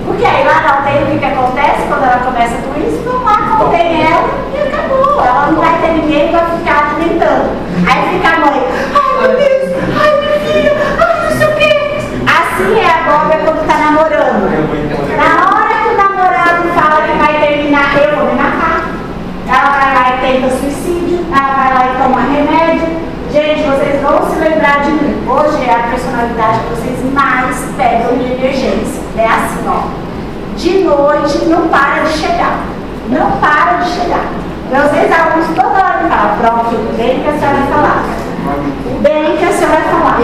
Porque aí lá na UTI, o que acontece quando ela começa com isso? Não lá contém ela e acabou. Ela não vai ter ninguém para ficar alimentando. Aí fica a mãe, ai meu Deus, ai minha filha, ai não sei o quê. Assim é a Bóbia quando está namorando. Na hora que o namorado fala que vai terminar, eu vou me matar. Ela vai lá e tenta suicídio, ela vai lá e toma remédio. Gente, vocês vão se lembrar de mim. Hoje é a personalidade que vocês mais pegam de emergência. É assim, ó. De noite não para de chegar. Não para de chegar. Meus ex-alunos toda hora me falam, pronto, bem que a senhora vai falar. Bem que a senhora vai falar.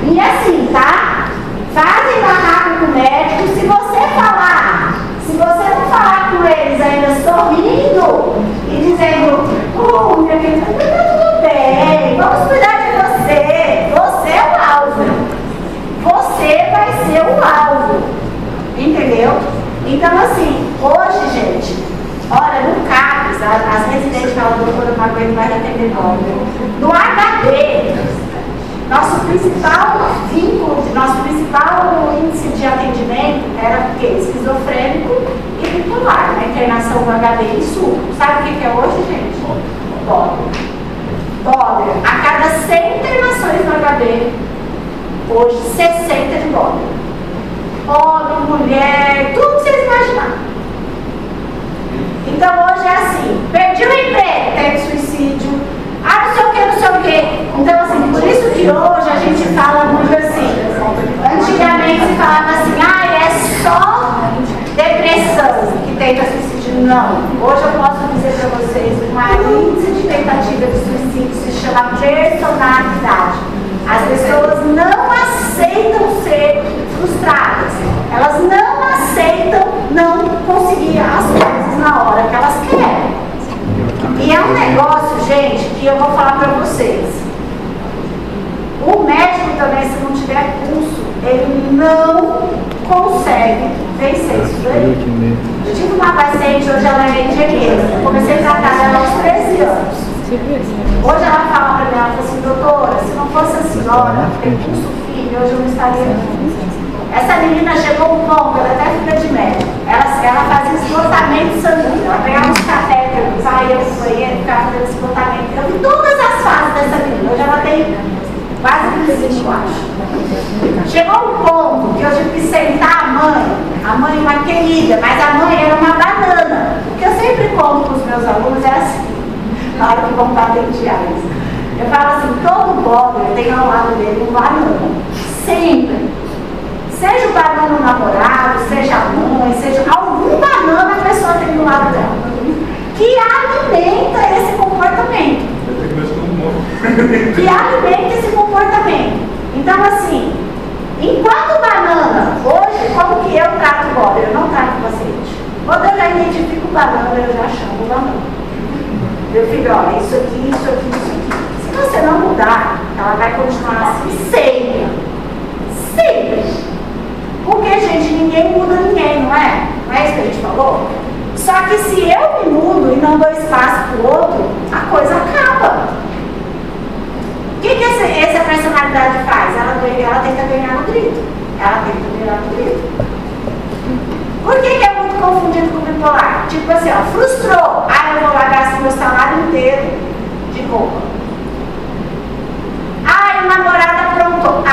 E assim, tá? Fazem barraco com o médico. Se você não falar com eles ainda sorrindo e dizendo, oh, minha querida, tá tudo bem, vamos cuidar de você. Você é o alvo. Você vai ser o alvo. Entendeu? Então, assim, hoje, gente, olha, no caso, mais, as residentes falam, doutora, não aguento mais atender móvel. No HD, nosso principal vínculo, nosso principal índice de atendimento era o quê? Esquizofrênico e bipolar, na internação no HD e surdo. Sabe o que é hoje, gente? Bóder. A cada 100 internações no HD, hoje 60 de bóder. Homem, mulher, tudo que vocês imaginaram. Então hoje é assim, perdi o emprego, teve suicídio, não sei o que, não sei o que. Então assim, por isso que hoje a gente fala muito assim, antigamente se falava assim, é só depressão que tenta suicídio. Não, hoje eu posso dizer para vocês, o maior índice de tentativa de suicídio se chama personalidade. As pessoas não aceitam ser frustradas, elas não aceitam não conseguir as coisas na hora que elas querem. E é um negócio, gente, que eu vou falar para vocês. O médico também, se não tiver curso, ele não consegue vencer isso daí. Eu tive uma paciente, hoje ela é engenheira. Eu comecei a tratar dela aos 13 anos. Hoje ela fala para mim, ela fala assim, doutora, se não fosse a senhora ter curso filho, hoje eu não estaria aqui. Essa menina chegou um ponto, ela até filha de médico. Ela fazia esgotamento sanguíneo. Ela pegava os catéteres, saía do banheiro, ficava fazendo esgotamento. Eu vi todas as fases dessa menina. Hoje ela tem quase 25, acho. Chegou um ponto que eu tive que sentar a mãe. A mãe é uma querida, mas a mãe era uma banana. O que eu sempre conto para os meus alunos é assim, na hora que vão patentear isso. Eu falo assim, todo blogger tem ao lado dele um banana. Sempre. Seja o banana namorado, seja a mãe, seja algum banana a pessoa tem do lado dela, que alimenta esse comportamento. Que alimenta esse comportamento. Então, assim, enquanto banana, hoje, como que eu trato o bode? Eu não trato o paciente. Quando eu já identifico o banana, eu já chamo o banana. Meu filho, olha, isso aqui, isso aqui, isso aqui. Se você não mudar, ela vai continuar assim sempre. Sempre. Porque, gente, ninguém muda ninguém, não é? Não é isso que a gente falou? Só que se eu me mudo e não dou espaço para o outro, a coisa acaba. O que essa personalidade faz? Ela tenta ganhar no grito. Por que é muito confundido com o bipolar? Tipo assim, frustrou. Eu vou lá gastar meu salário inteiro de roupa. O namorado aprontou.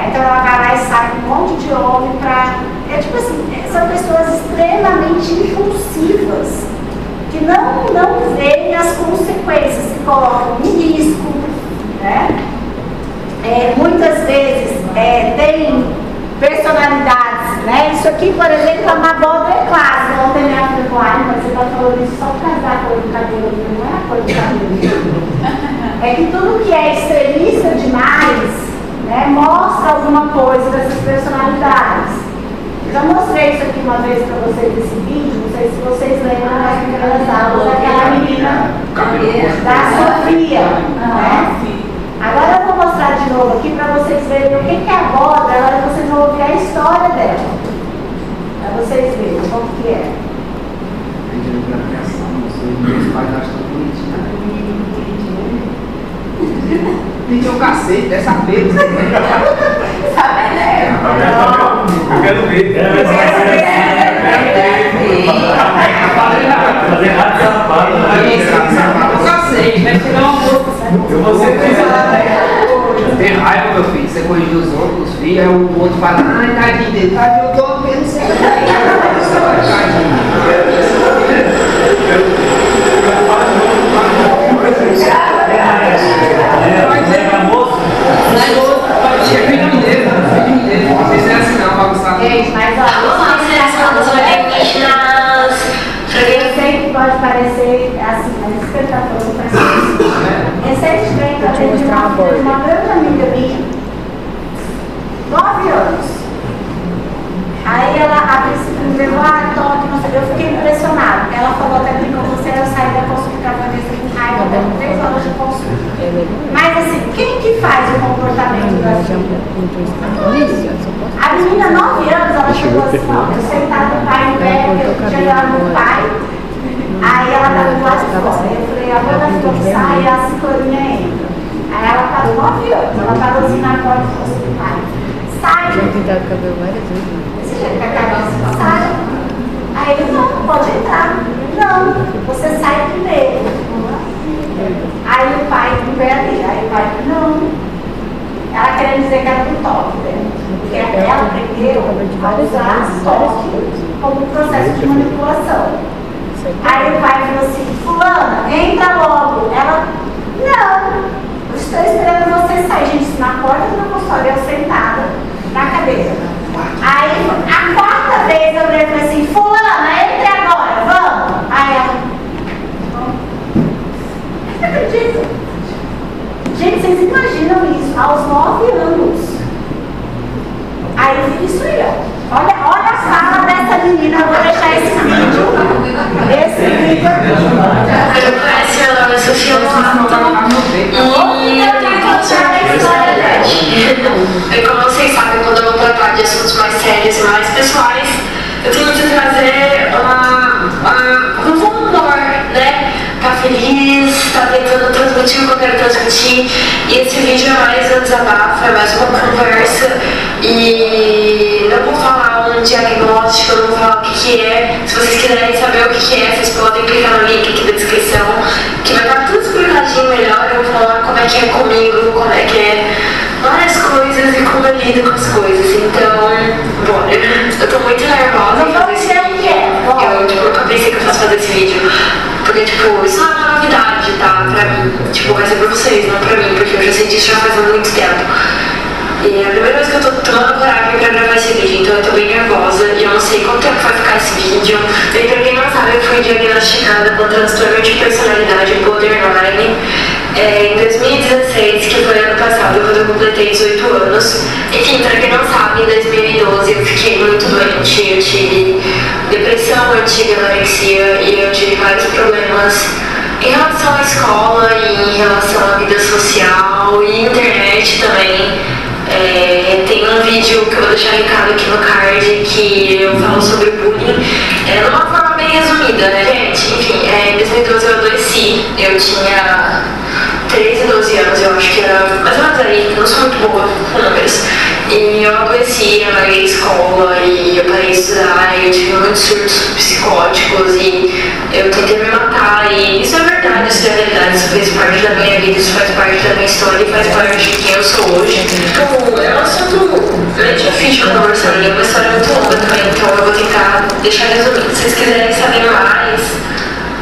Então ela vai lá e sai com um monte de homem pra... tipo assim, são pessoas extremamente impulsivas, que não veem as consequências, se colocam em risco, né? Muitas vezes tem personalidades, né? Isso aqui, por exemplo, é uma border classe. Ontem minha filha falou, mas você está falando isso só por causa da cor do cabelo, não é a cor do cabelo. É que tudo que é extremista demais, né, mostra alguma coisa dessas personalidades. Já mostrei isso aqui uma vez para vocês nesse vídeo, não sei se vocês lembram das primeiras aulas daquela menina da Sofia. Né? Agora eu vou mostrar de novo aqui para vocês verem o que aborda, agora vocês vão ouvir a história dela. Para vocês verem como que é. Pediu um cacete dessa vez. Sabe, né? Eu quero ver. Fazer nada de sapato. Eu cacete, vai tirar uma bolsa. Eu vou ser tem raiva, meu filho. Você corrigiu os outros, filho, aí o outro fala, tadinho dele, tadinho, eu tô vendo você. Gente, mas eu sei que pode parecer assim, mas isso que ele está falando faz sentido. Recentemente, eu tive uma grande amiga minha, 9 anos. Aí ela, a princípio, me levou toque, não sei, eu fiquei impressionada. Ela falou até que com você eu saí da consulta com a cabeça com raiva, até 3 horas de consulta. Mas assim, quem que faz o comportamento da filha? A menina, 9 anos, ela chegou assim, ó, eu sentada no pai em pé, eu tinha olhado no pai, aí ela estava do lado sai e a senhorinha entra. Aí ela parou 9 anos, ela parou assim na porta e falou assim, pai, sai. Já pintaram o cabelo várias vezes. Esse jeito que a Carol sai. Aí ele, não pode entrar. Não, você sai primeiro. Aí o pai não veio ali. Aí o pai, não. Ela querendo dizer que era do top, né? Porque ela aprendeu a usar toque como processo de manipulação. Aí o pai falou assim, fulana, entra logo. Ela, não, eu estou esperando você sair. Gente, na porta do consultório, eu sentada na cadeira. Aí, a 4ª vez eu falei assim, fulana, entre agora, vamos. Aí ela, você acredita? Gente, vocês imaginam isso, aos 9 anos. Aí eu vi isso aí, ó. Olha a fala dessa menina, eu vou deixar esse vídeo. Esse vídeo aqui. Eu conheço ela, eu Sofia e eu tenho que contar a história dela. E como vocês sabem, quando eu vou tratar de assuntos mais sérios e mais pessoais, eu tenho que trazer um bom humor, né? Tá feliz, tá tentando transmitir o que eu quero transmitir. E esse vídeo é mais um desabafo, é mais uma conversa. E não vou falar um diagnóstico, eu não vou falar o que é. Se vocês quiserem saber o que é, vocês podem clicar no link aqui da descrição, que vai estar tudo explicadinho melhor. Eu vou falar como é que é comigo, como é que é várias coisas e como eu lido com as coisas. Então, bora. Eu tô muito nervosa em fazer esse vídeo. Eu pensei que eu fosse fazer esse vídeo. Porque, tipo, isso não é uma novidade, tá? Pra mim. Tipo, vai ser pra vocês, não pra mim, porque eu já sei disso já faz muito tempo. E é a primeira vez que eu tô tomando coragem pra gravar esse vídeo, então eu tô bem nervosa e eu não sei quanto tempo vai ficar esse vídeo. E pra quem não sabe, eu fui diagnosticada com transtorno de personalidade borderline em 2016, que foi ano passado, quando eu completei 18 anos. Enfim, pra quem não sabe, em 2012 eu fiquei muito doente, eu tive depressão, eu tive anorexia e eu tive vários problemas em relação à escola e em relação à vida social e internet também. Tem um vídeo que eu vou deixar linkado aqui no card que eu falo sobre bullying de uma forma bem resumida, né, gente? Enfim, em 2012 eu adoeci, eu tinha 13, 12 anos, eu acho que era mais ou menos aí, eu não sou muito boa com números. E eu adoeci, eu larguei a escola e eu parei de estudar, e eu tive muitos surtos psicóticos e eu tentei me matar. E isso é verdade, isso é verdade, isso fez parte da minha vida, isso faz parte da minha história e faz parte de quem eu sou hoje. Então, é um assunto bem difícil de conversar, e é uma história muito longa também, então eu vou tentar deixar resumido. Se vocês quiserem saber mais,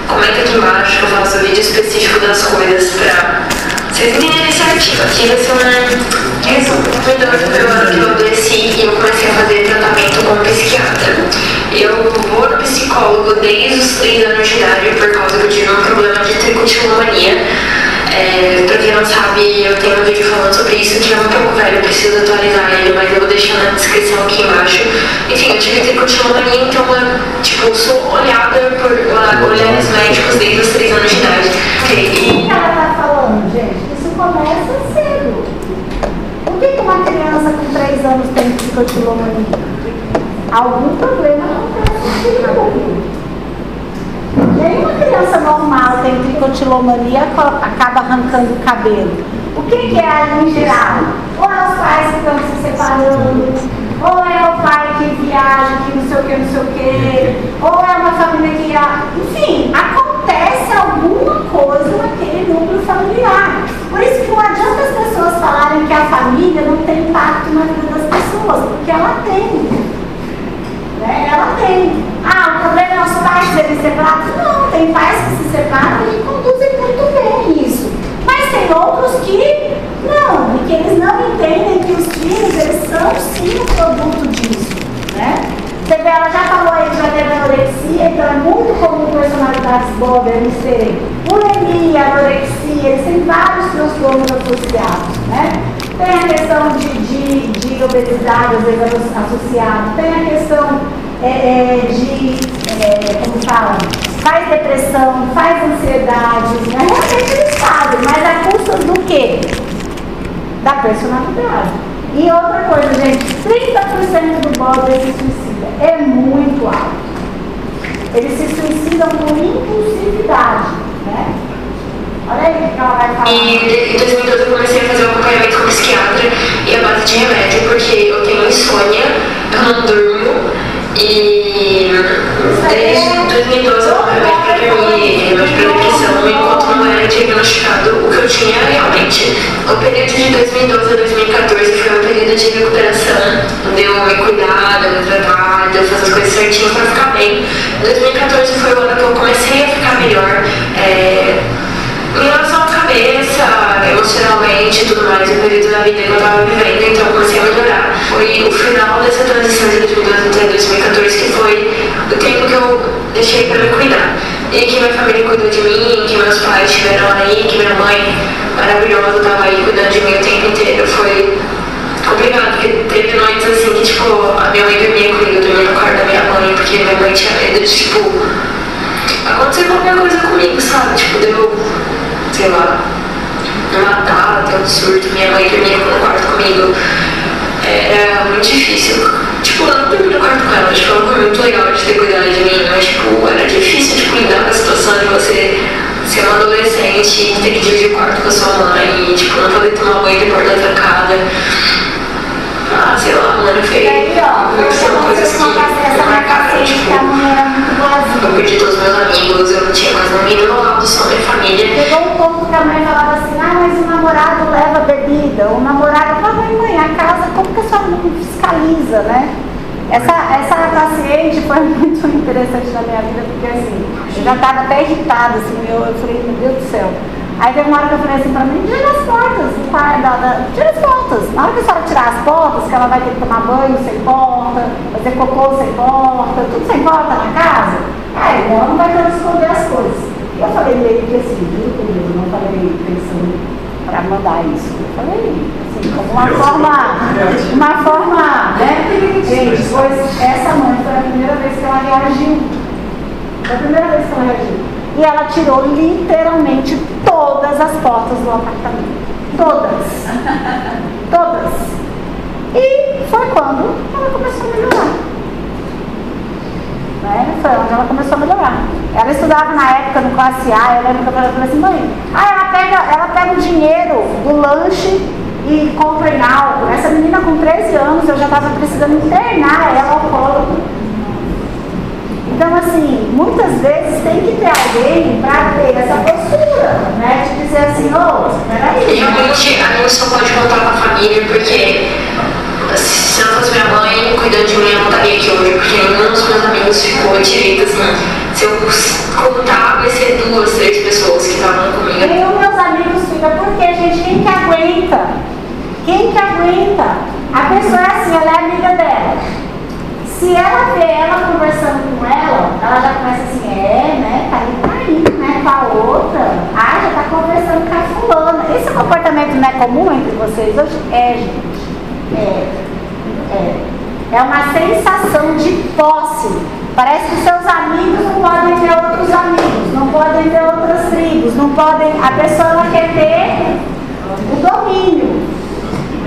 comenta aqui embaixo que eu faço vídeo específico das coisas pra vocês entenderem certinho. Aqui vai ser um resumo. No primeiro ano que eu adoeci e eu comecei a fazer tratamento com um psiquiatra. Eu vou no psicólogo desde os 3 anos de idade por causa que eu tive um problema de tricotilomania. Pra quem não sabe, eu tenho um vídeo falando sobre isso que é um pouco velho, eu preciso atualizar ele, mas eu vou deixar na descrição aqui embaixo. Enfim, eu tive tricotilomania, então eu sou olhada por olhares médicos desde os 3 anos de idade. O que ela tá falando, gente? Isso começa cedo. Por que uma criança com 3 anos tem tricotilomania? Algum problema acontece comigo. Nenhuma criança normal tem tricotilomania, acaba arrancando o cabelo. O que é ali em geral? Ou é os pais que estão se separando, ou é o pai que viaja, que não sei o que, ou é uma família que... Enfim, acontece alguma coisa naquele núcleo familiar. Por isso que não adianta as pessoas falarem que a família não tem impacto na vida das pessoas, porque ela tem. Ela tem. O problema é os pais serem separados? Não, tem pais que se separam e conduzem muito bem isso. Mas tem outros que não, e que eles não entendem que os filhos, eles são sim o produto disso, né? Você vê, ela já falou aí que já teve anorexia, então é muito comum personalidades borderline serem bulimia, anorexia, eles têm vários transtornos associados, né? Tem a questão de obesidade, às vezes associada, tem a questão como fala, faz depressão, faz ansiedade, né? Realmente eles fazem, mas a custa do quê? Da personalidade. E outra coisa, gente, 30% do borderline se suicida, é muito alto. Eles se suicidam por impulsividade, né? Olha aí o que ela vai falar. E em 2012 eu comecei a fazer um acompanhamento com psiquiatra e a base de remédio, porque eu tenho insônia, eu não durmo e desde 2012 eu tomo remédio pra dormir, remédio pra depressão, enquanto não era diagnosticado o que eu tinha realmente. O período de 2012 a 2014 foi um período de recuperação, de eu me cuidar, de eu me tratar, de eu fazer as coisas certinho pra ficar bem. 2014 foi o ano que eu comecei a ficar melhor. Em relação à cabeça, emocionalmente e tudo mais, o período da vida que eu tava vivendo, então eu comecei a melhorar. Foi o final dessa transição de 2012 até 2014 que foi o tempo que eu deixei pra me cuidar. E que minha família cuidou de mim, que meus pais estiveram aí, que minha mãe maravilhosa tava aí cuidando de mim o tempo inteiro. Foi complicado, porque teve noites assim que, tipo, a minha mãe dormia comigo, eu dormia no quarto da minha mãe, porque minha mãe tinha medo de, tipo, acontecer qualquer coisa comigo, sabe? Tipo, deu, sei lá, me matar, ter um surto, minha mãe dormia no quarto comigo. Era muito difícil. Tipo, eu não dormi no quarto com ela, tipo, ela foi muito legal de ter cuidado de mim, mas, tipo, era difícil de cuidar da situação de você ser uma adolescente e ter que dividir o quarto com a sua mãe e, tipo, não poder tomar banho de porta trancada. Ah, sei lá, mano, feio. São coisas que me marcaram, tipo, eu perdi todos os meus amigos, eu não tinha mais ninguém do meu lado, só minha família. Chegou um ponto que a mãe falava assim, mas o namorado leva bebida, o namorado fala, mãe, a casa, como que a senhora não fiscaliza, né? Essa paciente foi muito interessante na minha vida, porque assim, eu já estava até irritada, assim, eu falei, meu Deus do céu. Aí teve uma hora que eu falei assim pra mim, tira as portas, tira as portas. Na hora que a senhora tirar as portas, que ela vai ter que tomar banho sem porta, fazer cocô sem porta, tudo sem porta na casa, aí ela não vai ter onde esconder as coisas. E eu falei meio que assim, eu não falei pensando pra mandar isso. Eu falei assim, como uma forma, né? Gente, pois essa mãe foi a primeira vez que ela reagiu. Foi a primeira vez que ela reagiu. E ela tirou literalmente todas as portas do apartamento. Todas. Todas. E foi quando ela começou a melhorar. Né? Foi onde ela começou a melhorar. Ela estudava na época no classe A, eu lembro que ela falou assim, mãe, ela pega o dinheiro do lanche e compra em álcool. Essa menina com 13 anos, eu já estava precisando internar ela ao colo. Então, assim, muitas vezes tem que ter alguém para ter essa postura, né? De dizer assim, peraí. Realmente, a gente só pode contar com a família, porque se não fosse minha mãe cuidando de mim, eu não estaria aqui hoje, porque nenhum dos meus amigos ficou direito, assim. Se eu contar, vai ser 2, 3 pessoas que estavam comigo. Nenhum meus amigos fica, porque, gente, quem que aguenta? Quem que aguenta? A pessoa é assim, ela é amiga dela. Se ela vê ela conversando com ela já começa assim, né, tá aí, né, com a outra, já tá conversando com a fulana. Esse comportamento não é comum entre vocês hoje? Gente, é uma sensação de posse. Parece que seus amigos não podem ter outros amigos, não podem ter outras tribos, não podem, a pessoa ela quer ter o domínio.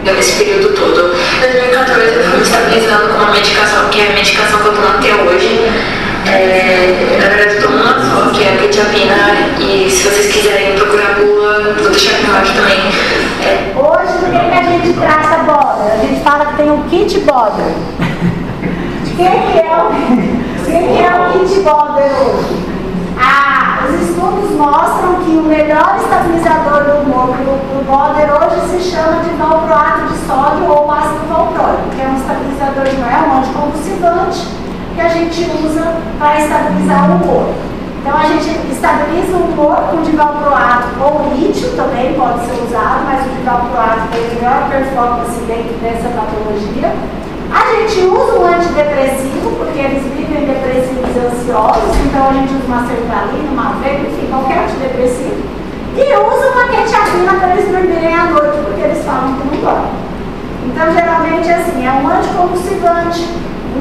Nesse período todo, em 2014 eu fui me estabilizando com uma medicação, que é a medicação que eu tomo até hoje. Na verdade eu tomo uma só, que é a quetiapina, e se vocês quiserem procurar bula, vou deixar aqui embaixo também. Hoje, por que a gente trata border? A gente fala que tem um kit border. Quem que é o kit border hoje? Os estudos mostram que o melhor estabilizador do humor do border hoje se chama de valproato de sódio ou ácido valproico, que é um estabilizador de humor, um anticonvulsivante que a gente usa para estabilizar o humor. Então a gente estabiliza o humor com divalproato ou lítio também pode ser usado, mas o divalproato tem melhor performance dentro dessa patologia. A gente usa um antidepressivo, porque eles vivem depressivos e ansiosos, então a gente usa uma sertralina, uma aveia, enfim, qualquer antidepressivo. E usa uma quetiapina para eles dormirem à noite, porque eles falam que não dormem. Então, geralmente, assim, é um anticonvulsivante,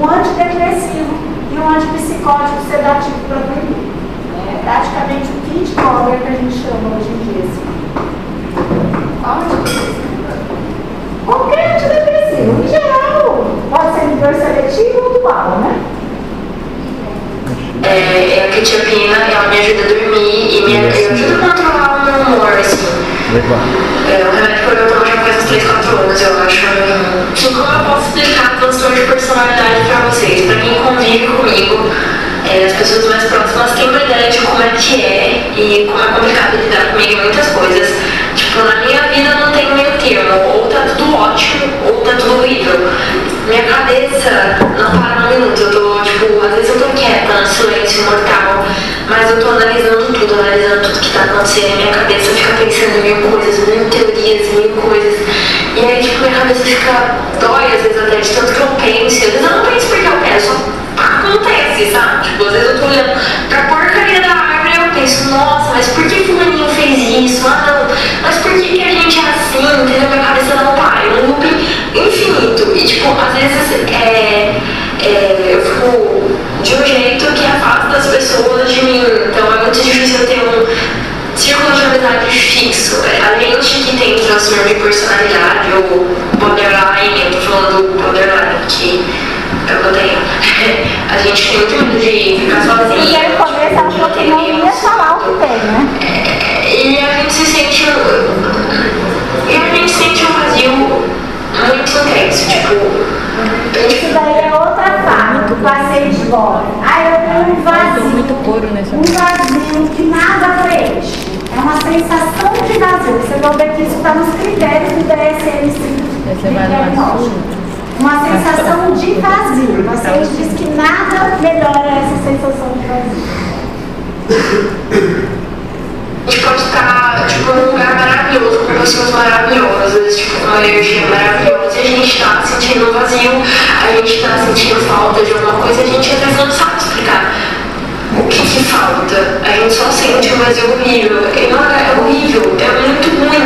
um antidepressivo e um antipsicótico sedativo para dormir. É praticamente o kit border que a gente chama hoje em dia. Assim. Qual antidepressivo? Qualquer antidepressivo, em geral, pode ser inibidor seletivo ou dual, né? A quetiapina, ela me ajuda a dormir e me ajuda a controlar humor, assim. Legal. O remédio que eu tomo já faz uns 3, 4 anos, eu acho. Que como eu posso explicar transtorno de personalidade pra vocês? Pra quem convive comigo, as pessoas mais próximas têm uma ideia de como é que é e como é complicado lidar comigo em muitas coisas. Tipo, na minha vida não tem meio termo, ou tá tudo ótimo, ou tá tudo horrível. Minha cabeça não para um minuto, eu tô, tipo, às vezes eu tô quieta, silêncio mortal, mas eu tô analisando tudo que tá acontecendo, minha cabeça fica pensando em mil coisas, mil teorias, mil coisas, e aí, tipo, minha cabeça fica dói, às vezes até, de tanto que eu penso, às vezes eu não penso porque eu quero, só acontece, sabe? Tipo, às vezes eu tô olhando pra porcaria da árvore e eu penso, nossa, mas por que fulaninho fez isso? Ah, não, mas por que a gente é assim? Entendeu? Minha cabeça não para, é um loop infinito. E, tipo, às vezes eu fico de um jeito que afasta as pessoas de mim. Então é muito difícil eu ter um círculo de amizade fixo. A gente que tem transtorno de personalidade ou borderline, eu tô falando do borderline que eu tenho. A gente tem muito medo de ficar sozinha. E aí, no começo, ela falou que não ia falar o que tem, né? E a gente se sente. Um vazio muito intenso, tipo. Isso daí é outra fase do paciente border. Aí eu tenho um vazio. Muito couro nessa. Um vazio que nada preenche. É uma sensação de vazio. Você vai ver que isso está nos critérios do DSM-5. Uma sensação de vazio. O paciente diz que nada melhora essa sensação de vazio. A gente pode estar, tipo, num lugar maravilhoso, com pessoas maravilhosas, tipo, com uma energia maravilhosa, e a gente está sentindo um vazio, a gente está sentindo falta de alguma coisa, a gente às vezes não sabe explicar o que falta. A gente só sente um vazio horrível. É horrível, é muito ruim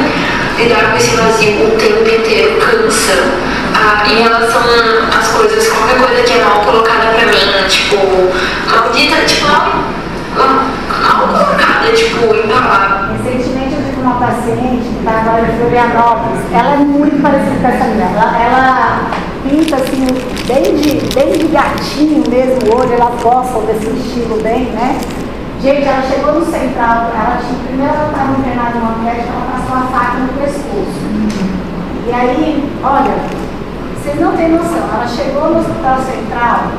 lidar com esse vazio o tempo inteiro, cansa. Em relação às coisas, qualquer coisa que é mal colocada pra mim, tipo, maldita, tipo, mal colocada, tipo, em palavras. Recentemente eu tive uma paciente que está agora em Florianópolis. Ela é muito parecida com essa mulher. Ela pinta assim, desde gatinho mesmo, o olho, elas gostam desse estilo bem, né? Gente, ela chegou no central, primeiro ela estava internada numa creche, ela passou a faca no pescoço. E aí, olha, vocês não têm noção, ela chegou no hospital central,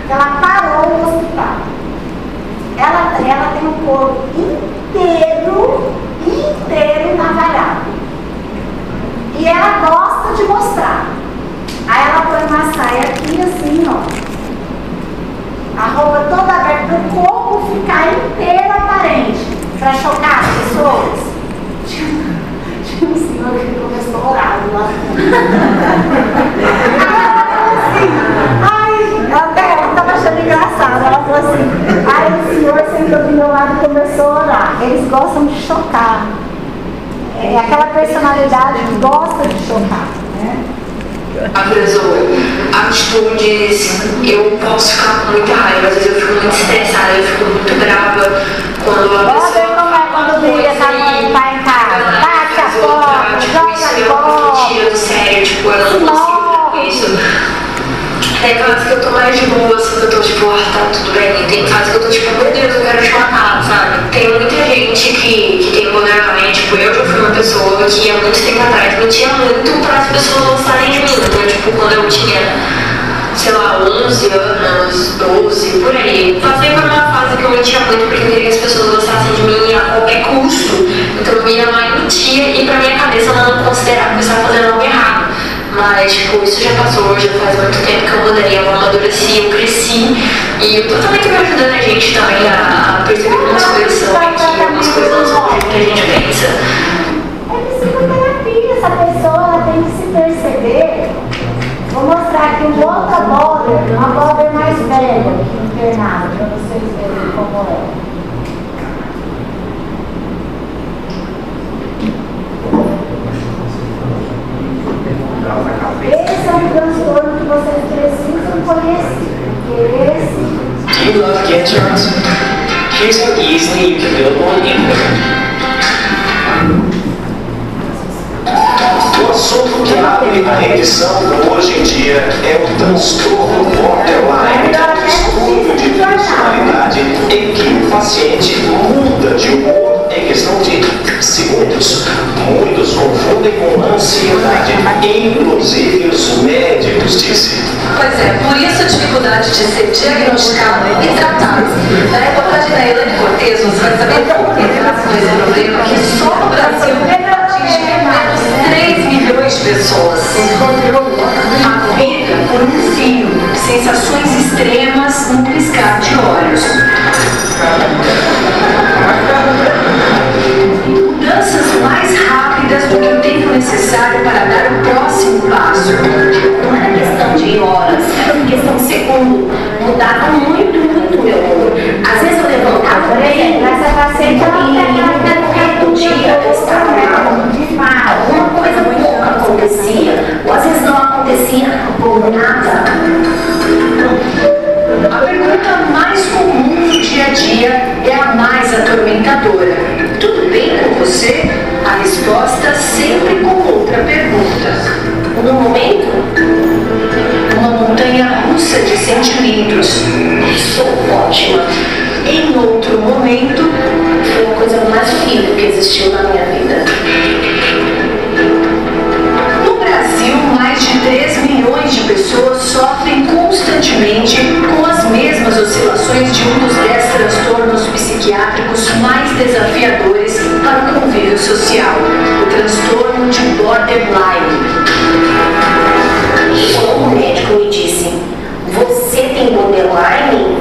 ela parou no hospital. Ela tem o corpo inteiro navalhado. E ela gosta de mostrar. Aí ela põe uma saia aqui assim, ó. A roupa toda aberta para o corpo ficar inteiro aparente. Para chocar as pessoas. Tinha um senhor que começou a orar lá. Ela estava achando engraçado. Ela falou assim, aí o senhor sentou do meu lado e começou a orar. Eles gostam de chocar. É aquela personalidade que gosta de chocar, né? Às vezes atitudes, eu posso ficar com muita raiva, às vezes eu fico muito estressada, eu fico muito brava quando a pessoa ver como é quando briga com a mãe tá em casa. Bate a porta, joga a bola. Tira do sério, tipo, eu não consigo lidar com isso. Tem fases que eu tô mais de boa, assim, que eu tô tipo, tá tudo bem. Tem fases que eu tô tipo, meu Deus, eu quero te matar, sabe? Tem muita gente que tem borderline, tipo, eu já fui uma pessoa que há muito tempo atrás mentia muito para as pessoas gostarem de mim. Então, tipo, quando eu tinha, sei lá, 11 anos, 12, por aí, passei por uma fase que eu mentia muito porque eu queria que as pessoas gostassem de mim a qualquer custo. Então eu ia lá e mentia e pra minha cabeça não considerava que eu estava fazendo algo errado. Mas, tipo, isso já passou, já faz muito tempo que eu mudei, eu amadureci, eu cresci. E eu tô também me ajudando a gente também a perceber algumas coisas são aqui, algumas coisas não são do jeito que a gente pensa. É psicoterapia, essa pessoa ela tem que se perceber. Vou mostrar aqui uma outra border, uma border mais velha que internada, para vocês verem como é. Esse é um transtorno que vocês precisam conhecer. Do you love Get-Turns? Here's how easily you can build one in there. O assunto que abre a edição hoje em dia é o transtorno borderline, um distúrbio de personalidade em que o paciente muda de humor em questão de nos disse. Pois é, por isso a dificuldade de ser diagnosticado e tratado. Na época de Elaine Cortez, você vai saber por que esse problema que só no Brasil atinge menos 3 milhões de pessoas. A vida por um fio, sensações extremas num piscar de olhos. Mudanças mais rápidas do que o tempo necessário para dar o próximo passo. Não era questão de horas, era questão de segundo. Mudava muito, muito meu humor. Às vezes eu levantava, por exemplo, essa paciente e no dia eu estava mal, alguma coisa pouca acontecia, ou às vezes não acontecia por nada. A pergunta mais comum no dia a dia é a mais atormentadora. Tudo bem com você? A resposta sempre com outra pergunta. No momento, uma montanha russa de sentimentos. sou ótima. Em outro momento, Foi a coisa mais horrível que existiu na minha vida. no Brasil, mais de 3 milhões de pessoas sofrem constantemente com as mesmas oscilações de um dos 10 transtornos psiquiátricos mais desafiadores para o convívio social, o transtorno de borderline. Quando o médico me disse, você tem borderline?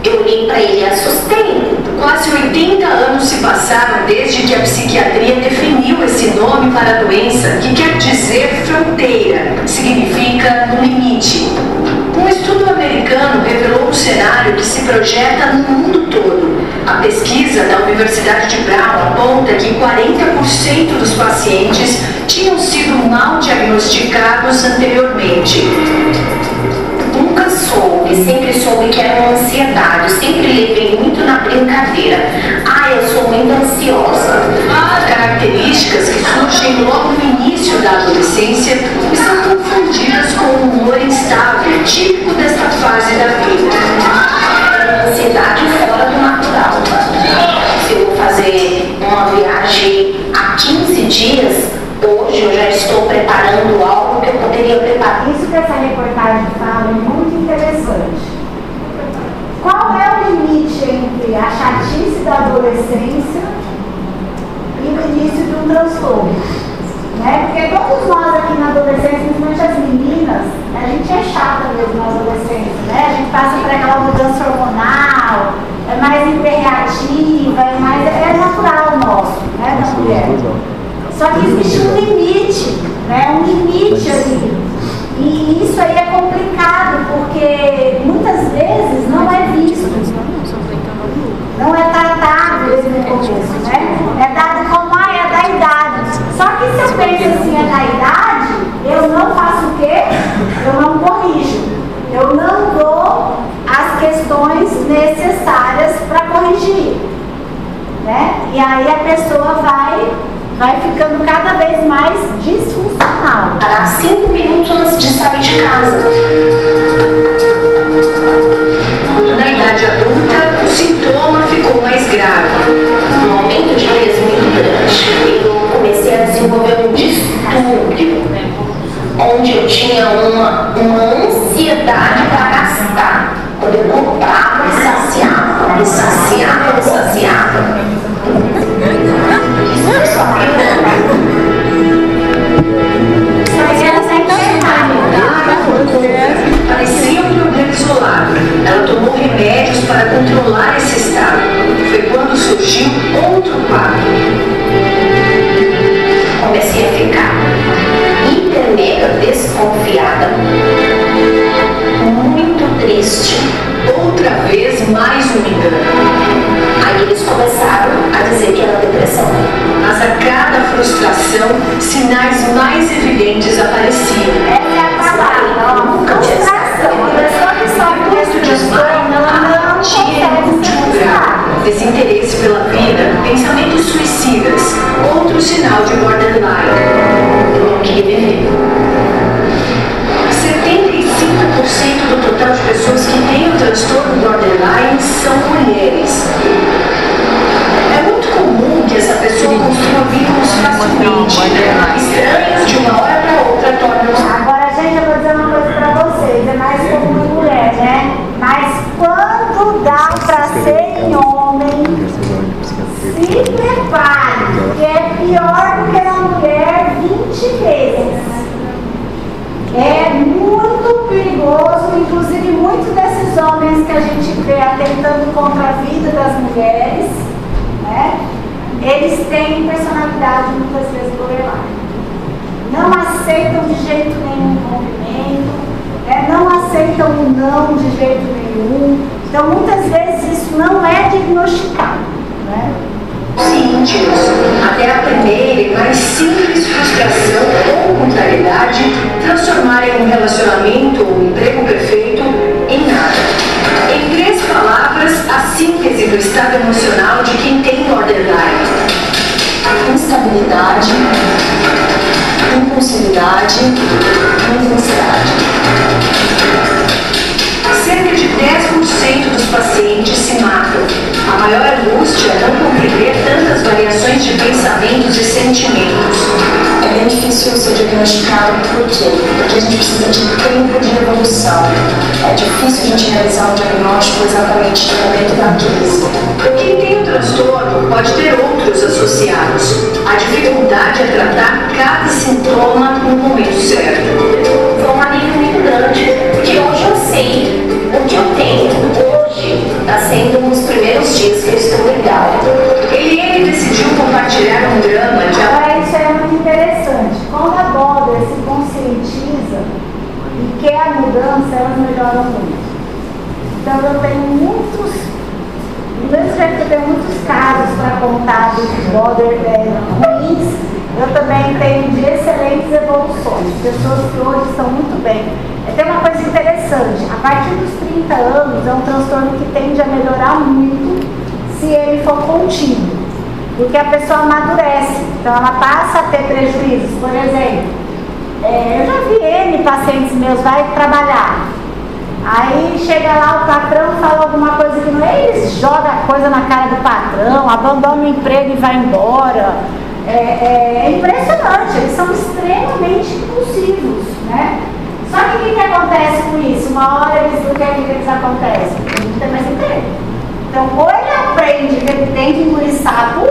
Eu olhei pra ele e assustei. Quase 80 anos se passaram desde que a psiquiatria definiu esse nome para a doença, que quer dizer fronteira, significa no limite. Um estudo americano revelou um cenário que se projeta no mundo todo. A pesquisa da Universidade de Brown aponta que 40% dos pacientes tinham sido mal diagnosticados anteriormente. Nunca sempre soube que era uma ansiedade, sempre levei muito na brincadeira. Eu sou muito ansiosa. Há características que surgem logo no início da adolescência e são confundidas com o humor instável, típico desta fase da vida. Ansiedade fora do natural. Se eu vou fazer uma viagem há 15 dias, hoje eu já estou preparando algo que eu poderia preparar. Isso que essa reportagem fala é muito interessante. Qual é o limite entre a chatice da adolescência e o início de um transtorno? Né? Porque todos nós aqui na adolescência, principalmente as meninas, a gente é chata mesmo na adolescência, né? A gente passa por aquela mudança hormonal, é mais hiperreativa, é natural nosso, né, da mulher. Só que existe um limite, né? Um limite ali. E isso aí é complicado, porque muitas vezes não é visto, não é tratado desde o começo, né? É dado como, é da idade. Só que se eu penso assim, é da idade, eu não faço o quê? Eu não corrijo. Eu não dou as questões necessárias para corrigir, né? E aí a pessoa vai ficando cada vez mais disfuncional. Parar 5 minutos antes de sair de casa. Na idade adulta, o sintoma ficou mais grave. Um aumento de peso muito grande. Eu comecei a desenvolver um distúrbio, onde eu tinha uma ansiedade para gastar. Quando eu comprava, me saciava, me saciava, me saciava. Parecia um problema isolado. Ela tomou remédios para controlar esse estado. Foi quando surgiu outro quadro. Comecei a ficar hiper mega desconfiada, muito triste. Outra vez, mais um engano. Aí eles começaram a dizer que era depressão. Mas a cada frustração, sinais mais evidentes apareciam. Essa é a palavra, Nunca tinha frustração. A pessoa que sofre desse transtorno, ela não consegue se frustrar. Desinteresse pela vida, pensamentos suicidas, outro sinal de borderline. Eu não queria viver. 75% do total de pessoas que têm o transtorno borderline são mulheres. É muito comum que essa pessoa construa vínculos facilmente, estranhos de uma hora para outra tornam-se. Agora, gente, eu vou dizer uma coisa pra que a gente vê atentando contra a vida das mulheres, né? Eles têm personalidade muitas vezes borderline. Não aceitam de jeito nenhum o movimento, né? Não aceitam o não de jeito nenhum. Então, muitas vezes isso não é diagnosticado, né? Cientes, até a primeira e mais simples frustração ou contrariedade transformarem um relacionamento ou um emprego perfeito em nada. Em 3 palavras, a síntese do estado emocional de quem tem borderline: instabilidade, impulsividade e intensidade. Cerca de 10% dos pacientes se matam. A maior angústia é não compreender tantas variações de pensamentos e sentimentos. É bem difícil ser diagnosticado, por quê? Porque a gente precisa de tempo de evolução. É difícil a gente realizar um diagnóstico exatamente no momento da crise. Quem tem o transtorno pode ter outros associados. A dificuldade é tratar cada sintoma no momento certo. Foi um alívio muito grande, porque hoje eu sei o que eu tenho. Hoje está sendo um dos primeiros dias que eu estou legal. Ele decidiu compartilhar um drama de... Agora, isso é muito interessante. Quando a border se conscientiza e quer a mudança, elas melhoram muito. Então, eu tenho muitos, do mesmo jeito que eu tenho muitos casos para contar de border ruins, eu também tenho de excelentes evoluções. Pessoas que hoje estão muito bem. Tem uma coisa interessante, a partir dos 30 anos é um transtorno que tende a melhorar muito se ele for contínuo, porque a pessoa amadurece, então ela passa a ter prejuízos. Por exemplo, eu já vi N pacientes meus, vai trabalhar, aí chega lá o patrão, fala alguma coisa que não é, eles jogam a coisa na cara do patrão, abandonam o emprego e vai embora. É impressionante, eles são extremamente impulsivos, né? Só que o que acontece com isso? Uma hora eles não querem que eles acontecem, ele não tem mais emprego. Então, ou ele aprende que ele tem que engolir sapo,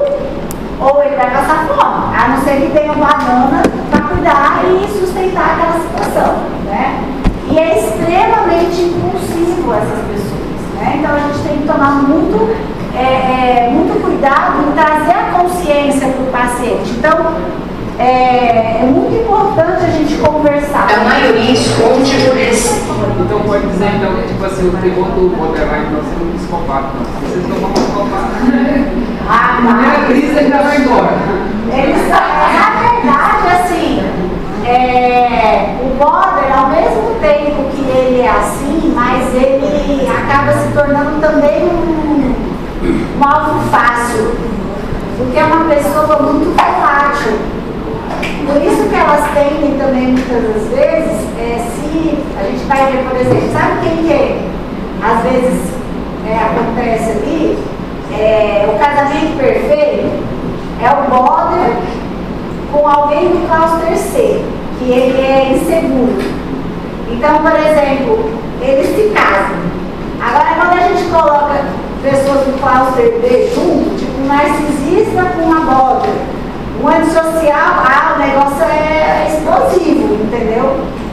ou ele vai passar fome, a não ser que tenha banana para cuidar e sustentar aquela situação, né? E é extremamente impulsivo essas pessoas, né? Então, a gente tem que tomar muito cuidado em trazer a consciência para o paciente. Então, é muito importante a gente conversar. A maioria esconde por esse. Então pode dizer então que tipo assim, o terror do borderline não é um psicopata, não. Vocês não vão psicopata. A primeira crise ele já vai embora. Na verdade, assim, o border, ao mesmo tempo que ele é assim, mas ele acaba se tornando também um alvo fácil, porque é uma pessoa muito volátil. Por isso que elas tendem também, muitas das vezes, se a gente vai ver, por exemplo, sabe quem que às vezes acontece ali? O casamento perfeito é o border com alguém do cluster C, que ele é inseguro. Então, por exemplo, eles se casam. Agora, quando a gente coloca pessoas do cluster B junto, tipo um narcisista com uma border, um antissocial, o negócio é explosivo, entendeu?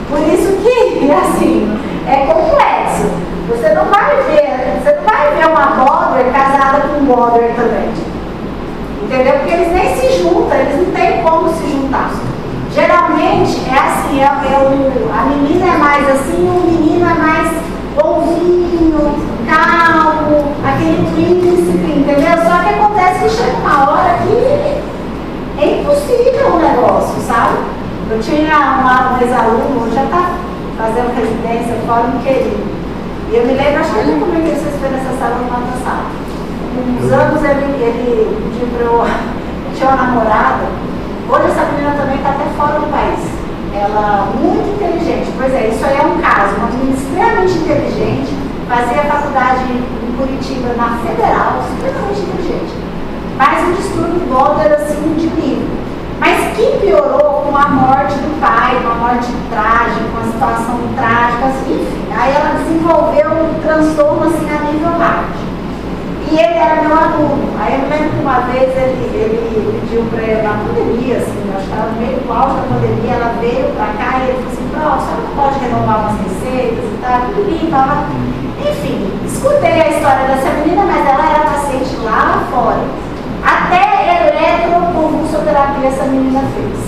Por isso que, assim, é complexo. Você não vai ver uma border casada com um border também. Entendeu? Porque eles nem se juntam, eles não têm como se juntar. Geralmente é assim, a menina é mais assim, o menino é mais bonzinho, calmo, aquele príncipe, entendeu? Só que acontece que chega uma hora que é impossível o negócio, sabe? Eu tinha um ex-aluno, já está fazendo residência fora, um querido. E eu me lembro, acho que eu comentei vocês foi nessa sala no ano passado. Uns anos ele pediu para eu. Tinha uma namorada. Hoje essa menina também está até fora do país. Ela muito inteligente. Pois é, isso aí é um caso. Uma menina extremamente inteligente, fazia faculdade em Curitiba, na Federal, extremamente inteligente. Mas um distúrbio border assim de nível. Mas que piorou com a morte do pai, com a morte trágica, com a situação trágica, assim, enfim. Aí ela desenvolveu um transtorno assim a nível hard. E ele era meu aluno. Aí eu me lembro que uma vez ele pediu para ela na pandemia, assim, eu acho que estava no meio do auge da pandemia, ela veio para cá e ele falou assim, pronto, você não pode renovar umas receitas e tal, tudo bem, tava. Enfim, Escutei a história dessa menina, mas ela era paciente lá fora. Até eletroconvulsoterapia essa menina fez.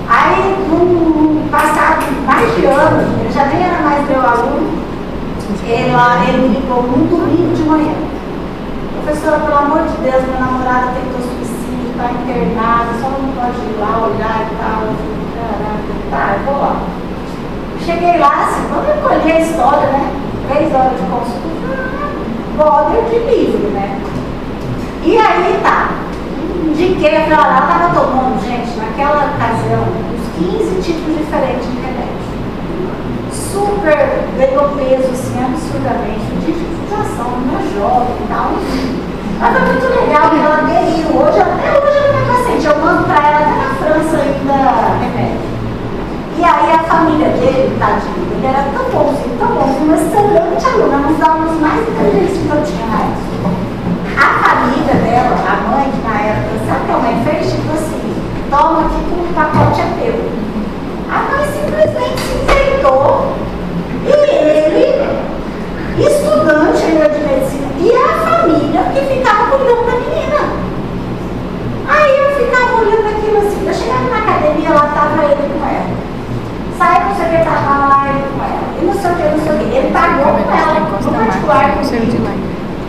Aí, no passado mais de ano, ele já nem era mais meu aluno, ele me ligou num domingo de manhã. Professora, pelo amor de Deus, meu namorado tentou suicídio, está internado, só não pode ir lá olhar e tal. Eu falei, caraca, tá, eu vou lá. Cheguei lá, assim, quando eu colhi a história, né? 3 horas de consulta, border de livro, né? E aí tá. Indiquei, eu falei, olha, ela estava tomando, gente, naquela ocasião, uns 15 tipos diferentes de remédio. Super, ganhou peso, assim, absurdamente, de dificultação, uma jovem e tal, enfim. Mas foi muito legal que ela aderiu. Até hoje ela é minha paciente, eu mando pra ela até na França ainda remédio. E aí a família dele, tadinho, ele era tão bonzinho, um excelente aluno, um dos alunos mais inteligentes que eu tinha na época. A família dela, a mãe, que na época, sabe o que a mãe fez? Tipo assim, toma aqui que o pacote é teu. A mãe simplesmente se enfeitou e ele, estudante ainda de medicina, e a família que ficava cuidando da menina. Aí eu ficava olhando aquilo assim, eu chegava na academia, lá estava ele com ela. Saia com o secretário lá, ele com ela. E não sei o que, não sei o que. Ele pagou com ela, no particular comigo.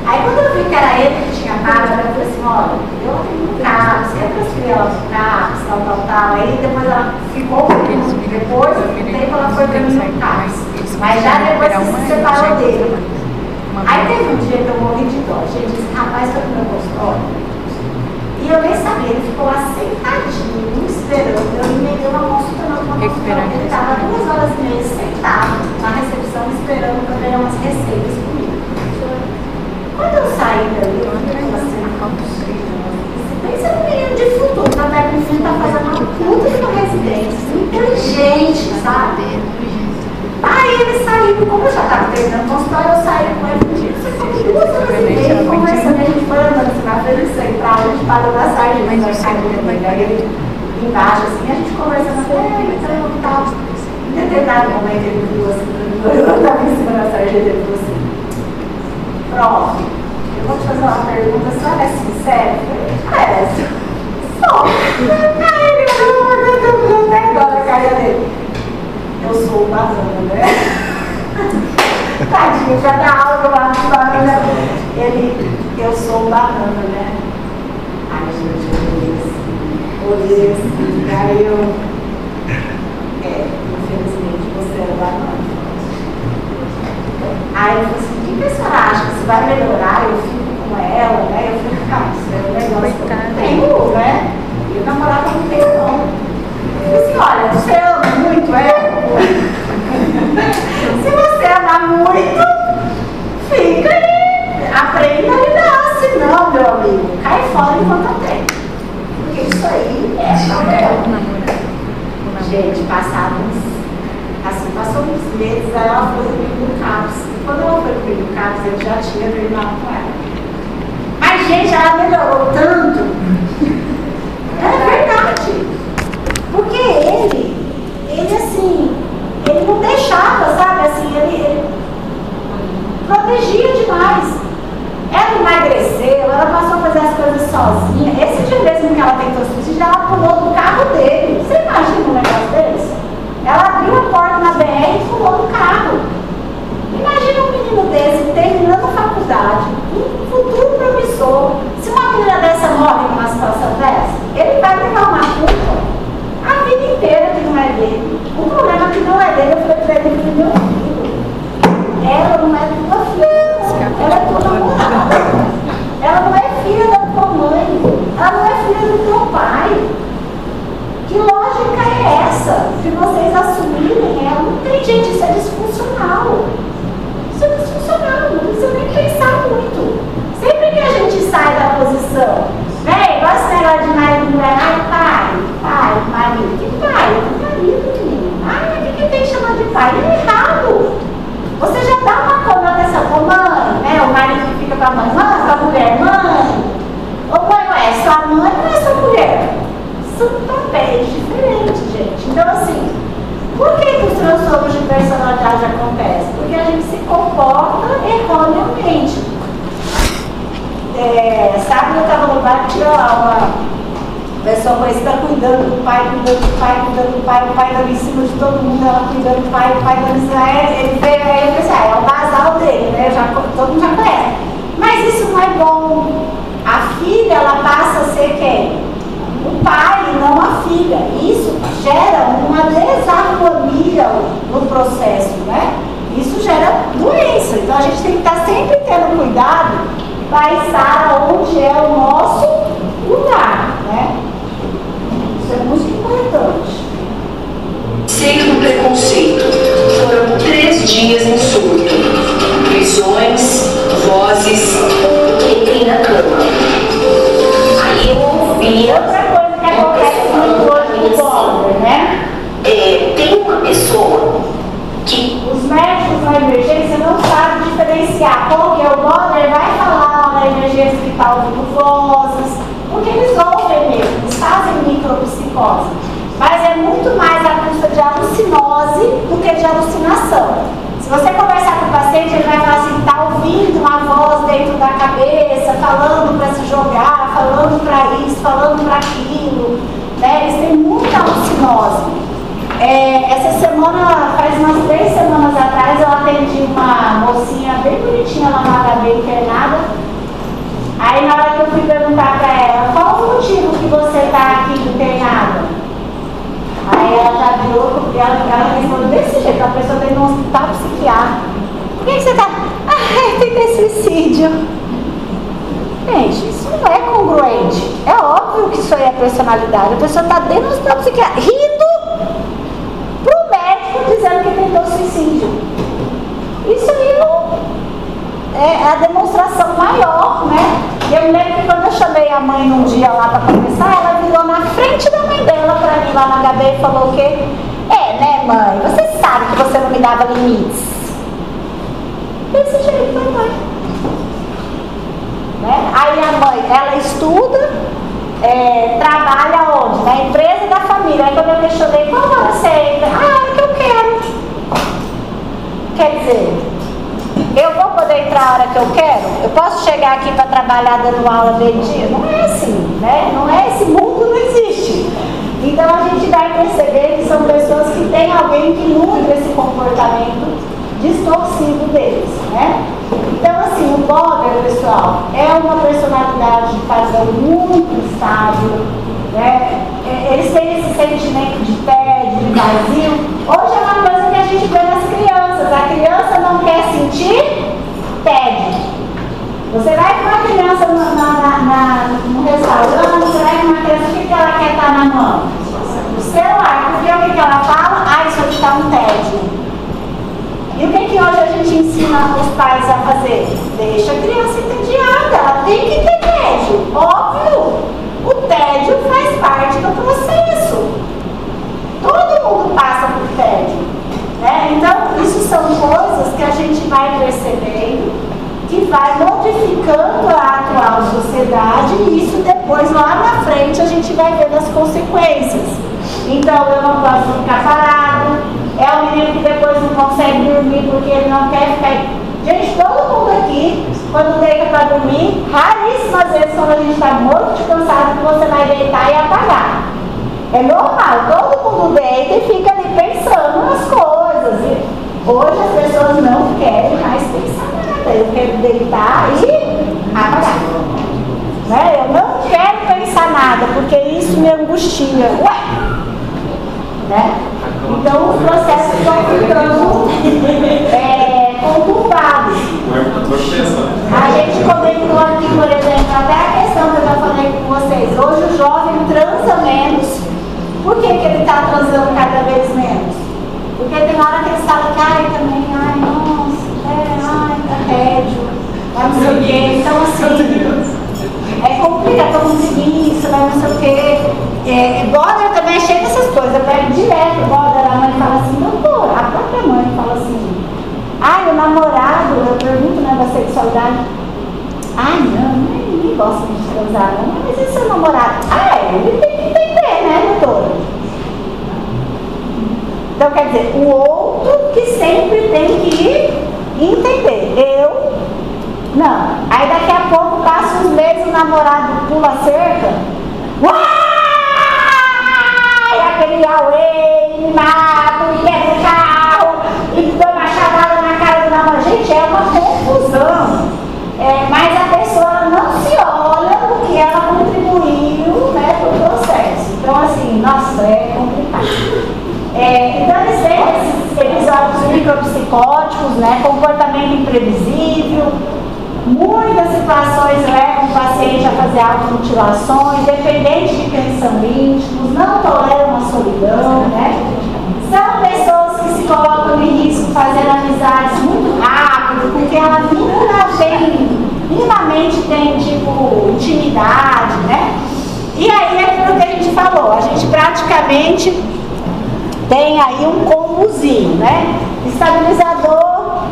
Aí quando eu vi que era ele que tinha pago, eu falei assim, olha, eu tenho um carro, sempre transferi ela para carros, tal. Aí depois ela ficou comigo. Depois, um tempo ela foi para mim no carro. Mas já depois se separou dele. Aí teve um dia que eu morri de dó. Gente, esse rapaz foi pro meu consultório. E eu nem sabia, ele ficou lá sentadinho, esperando. Eu emendei uma consulta na última consulta. Ele estava 2 horas e meia sentado na recepção, esperando para ganhar umas receitas comigo. Quando eu saí dali, eu falei assim, pensa no menino de futuro, que até com o filho tá fazendo uma puta de uma residência, inteligente, sabe? Aí ele saiu, como eu já estava terminando o consultório, eu saí com ele um dia, você ficou 2 horas e meia, conversando, a gente foi andando, você vai ver ele central, a gente parou na sargento, mas vai sair também, aí ele embaixo, assim, a gente conversando, então, tal. Em determinado momento ele viu assim, eu estava em cima da sargento, ele falou assim, prof, eu vou te fazer uma pergunta, a senhora é sincera? Parece. Só. Aí ele olhou agora a cara dele. Eu sou o banana, né? Tadinho, já dá aula lá no banana. Eu sou o banana, né? Ai, gente, eu olhei assim. Aí eu. Infelizmente, você é o banana. Aí eu falei assim, o que a senhora acha que se vai melhorar? Eu fico com ela, né? Eu fico, cara, isso é um negócio que eu tenho, né? E o namorado não tem, não. Eu falei assim, olha, você ama muito ela? Se você amar muito, fica aí, aprenda a lidar. Se não, meu amigo, cai fora enquanto eu tenho. Porque isso aí é problema. Gente, passou uns meses, aí ela foi pro CAPS. Quando ela foi pro CAPS, ele já tinha terminado com ela. Mas, gente, ela melhorou tanto. É verdade. Porque ele assim, ele não deixava, sabe? Assim, ele protegia demais. Ela emagreceu, ela passou a fazer as coisas sozinha. Esse dia mesmo que ela tentou suicídio, ela pulou do carro dele. Você imagina um negócio desse? Ela abriu a porta na BR e pulou do carro. Imagina um menino desse terminando a faculdade, um futuro promissor. Se uma menina dessa morre numa situação dessa, ele vai levar uma culpa a vida inteira que não é dele. O problema é que não é dele, eu falei pra ele, meu filho, ela não é tua filha, ela é tua namorada. Ela não é filha da tua mãe, ela não é filha do teu pai. Que lógica é essa? De vocês assumirem ela? Não tem, gente, isso é disfuncional. Isso é disfuncional, não precisa nem pensar muito. Sempre que a gente sai da posição, né? Igual esse negócio de marido, pai, marido. Que pai? Eu tenho marido, menino. Ai, o que tem que chamar de pai? É errado. Você já dá uma conotação, mãe, né? O marido que fica com a mãe, com a mulher, mãe. Ô mãe, não é sua mãe, não é sua mulher. São papéis diferentes, gente. Então, assim, por que os transtornos de personalidade acontecem? Porque porque a gente se comporta erroneamente. Sabe, eu estava no bar, tinha lá uma pessoa conhecida cuidando do pai, o pai dando em cima de todo mundo, ela cuidando do pai, o pai dando em cima. Ele veio aí e pensei, é o basal dele, né? Todo mundo já conhece. Mas isso não é bom. A filha, ela passa a ser quem? O pai, não a filha. Isso gera uma desarmonia no processo, né? Isso gera doença. Então a gente tem que estar sempre tendo cuidado para estar onde é o nosso lugar, né? Isso é muito importante. Seio do preconceito. Foram 3 dias em surto. Visões, vozes, entrei na cama. Aí eu ouvi. Outra coisa que acontece muito hoje no Border, né? Tem uma pessoa que os médicos na emergência não sabem diferenciar qual que é o Border, vai falar na emergência que está ouvindo vozes, porque eles ouvem mesmo, eles fazem micropsicose. Mas é muito mais a custa de alucinose do que de alucinação. Se você conversar com o paciente, ele vai falar assim, está ouvindo uma voz dentro da cabeça, falando para se jogar, falando para isso, falando para aquilo, né? Eles têm muita alucinose. Essa semana, faz umas 3 semanas atrás, eu atendi uma mocinha bem bonitinha lá na HB internada. Aí na hora que eu fui perguntar para ela, qual o motivo que você está aqui internada? Aí ela já virou, porque ela respondeu desse jeito, a pessoa tem um hospital psiquiátrico. Por que você está? Eu tentei suicídio. Gente, isso não é congruente. É óbvio que isso aí é personalidade. A pessoa está dentro do hospital psiquiátrico, rindo pro médico dizendo que tentou suicídio. Isso aí não é a demonstração maior, né? Eu me lembro que quando eu chamei a mãe num dia lá para conversar, ela virou na frente da mãe dela para mim lá na HB e falou o quê? Né, mãe? Você sabe que você não me dava limites. Desse jeito, mãe. Né? Aí a mãe, ela estuda, trabalha onde? Na empresa da família. Aí quando eu questionei, qual hora você entra? A hora que eu quero. Quer dizer, eu vou poder entrar a hora que eu quero? Eu posso chegar aqui para trabalhar dando aula meio-dia? Não é assim, né? Não é, esse mundo não existe. Então a gente vai perceber que são pessoas que têm alguém que nutre esse comportamento distorcido deles, né? Então assim, o Border, pessoal, é uma personalidade de padrão muito estável, né? Eles têm esse sentimento de tédio, de vazio. Hoje é uma coisa que a gente vê nas crianças. A criança não quer sentir tédio. Você vai com uma criança no restaurante, você vai com uma criança, o que ela quer estar na mão? O celular. Porque o que ela fala? Isso aqui está um tédio. E o que hoje a gente ensina os pais a fazer? Deixa a criança entediada, ela tem que ter tédio. Óbvio, o tédio faz parte do processo. Todo mundo passa por tédio, né? Então, isso são coisas que a gente vai percebendo, que vai modificando a atual sociedade, e isso depois, lá na frente, a gente vai vendo as consequências. Então, eu não posso ficar parado. É o menino que depois não consegue dormir porque ele não quer ficar. Gente, todo mundo aqui, quando deita para dormir, raríssimas vezes quando a gente está morto de cansado, que você vai deitar e apagar. É normal, todo mundo deita e fica ali pensando nas coisas. E hoje as pessoas não querem mais pensar nada. Eu quero deitar e apagar. Né? Eu não quero pensar nada, porque isso me angustia. Ué! Né? Então os processos vão ficando conturbados. A gente comentou aqui, por exemplo, até a questão que eu já falei com vocês. Hoje o jovem transa menos. Por que ele está transando cada vez menos? Porque tem hora que eles falam que também, nossa, tá tédio, não sei o quê. Então assim, é complicado, todo mundo preguiça, não sei o quê. Border também é cheio dessas coisas, eu pego direto, Border, a mãe fala assim, doutor, a própria mãe fala assim, o namorado, eu pergunto, né, da sexualidade, ninguém gosta de transar, não, mas e seu namorado? Ele tem que entender, né, doutora? Então, quer dizer, o outro que sempre tem que entender. Não. Aí daqui a pouco passa uns meses, o namorado pula a cerca. Uai! Aquele auê, me mata, me quebra o carro, e dá uma chamada na cara do namorado. Gente, é uma confusão. Mas a pessoa não se olha no que ela contribuiu, né, para o processo. Então, assim, nossa, é complicado. Então, eles têm esses episódios micropsicóticos, né, comportamento imprevisível. Muitas situações levam o paciente a fazer automutilações, dependente de quem são íntimos, não toleram a solidão, né? São pessoas que se colocam em risco fazendo amizades muito rápido, porque ela minimamente tem, tipo, intimidade, né? E aí é aquilo que a gente falou, a gente praticamente tem aí um combozinho, né? Estabilizador,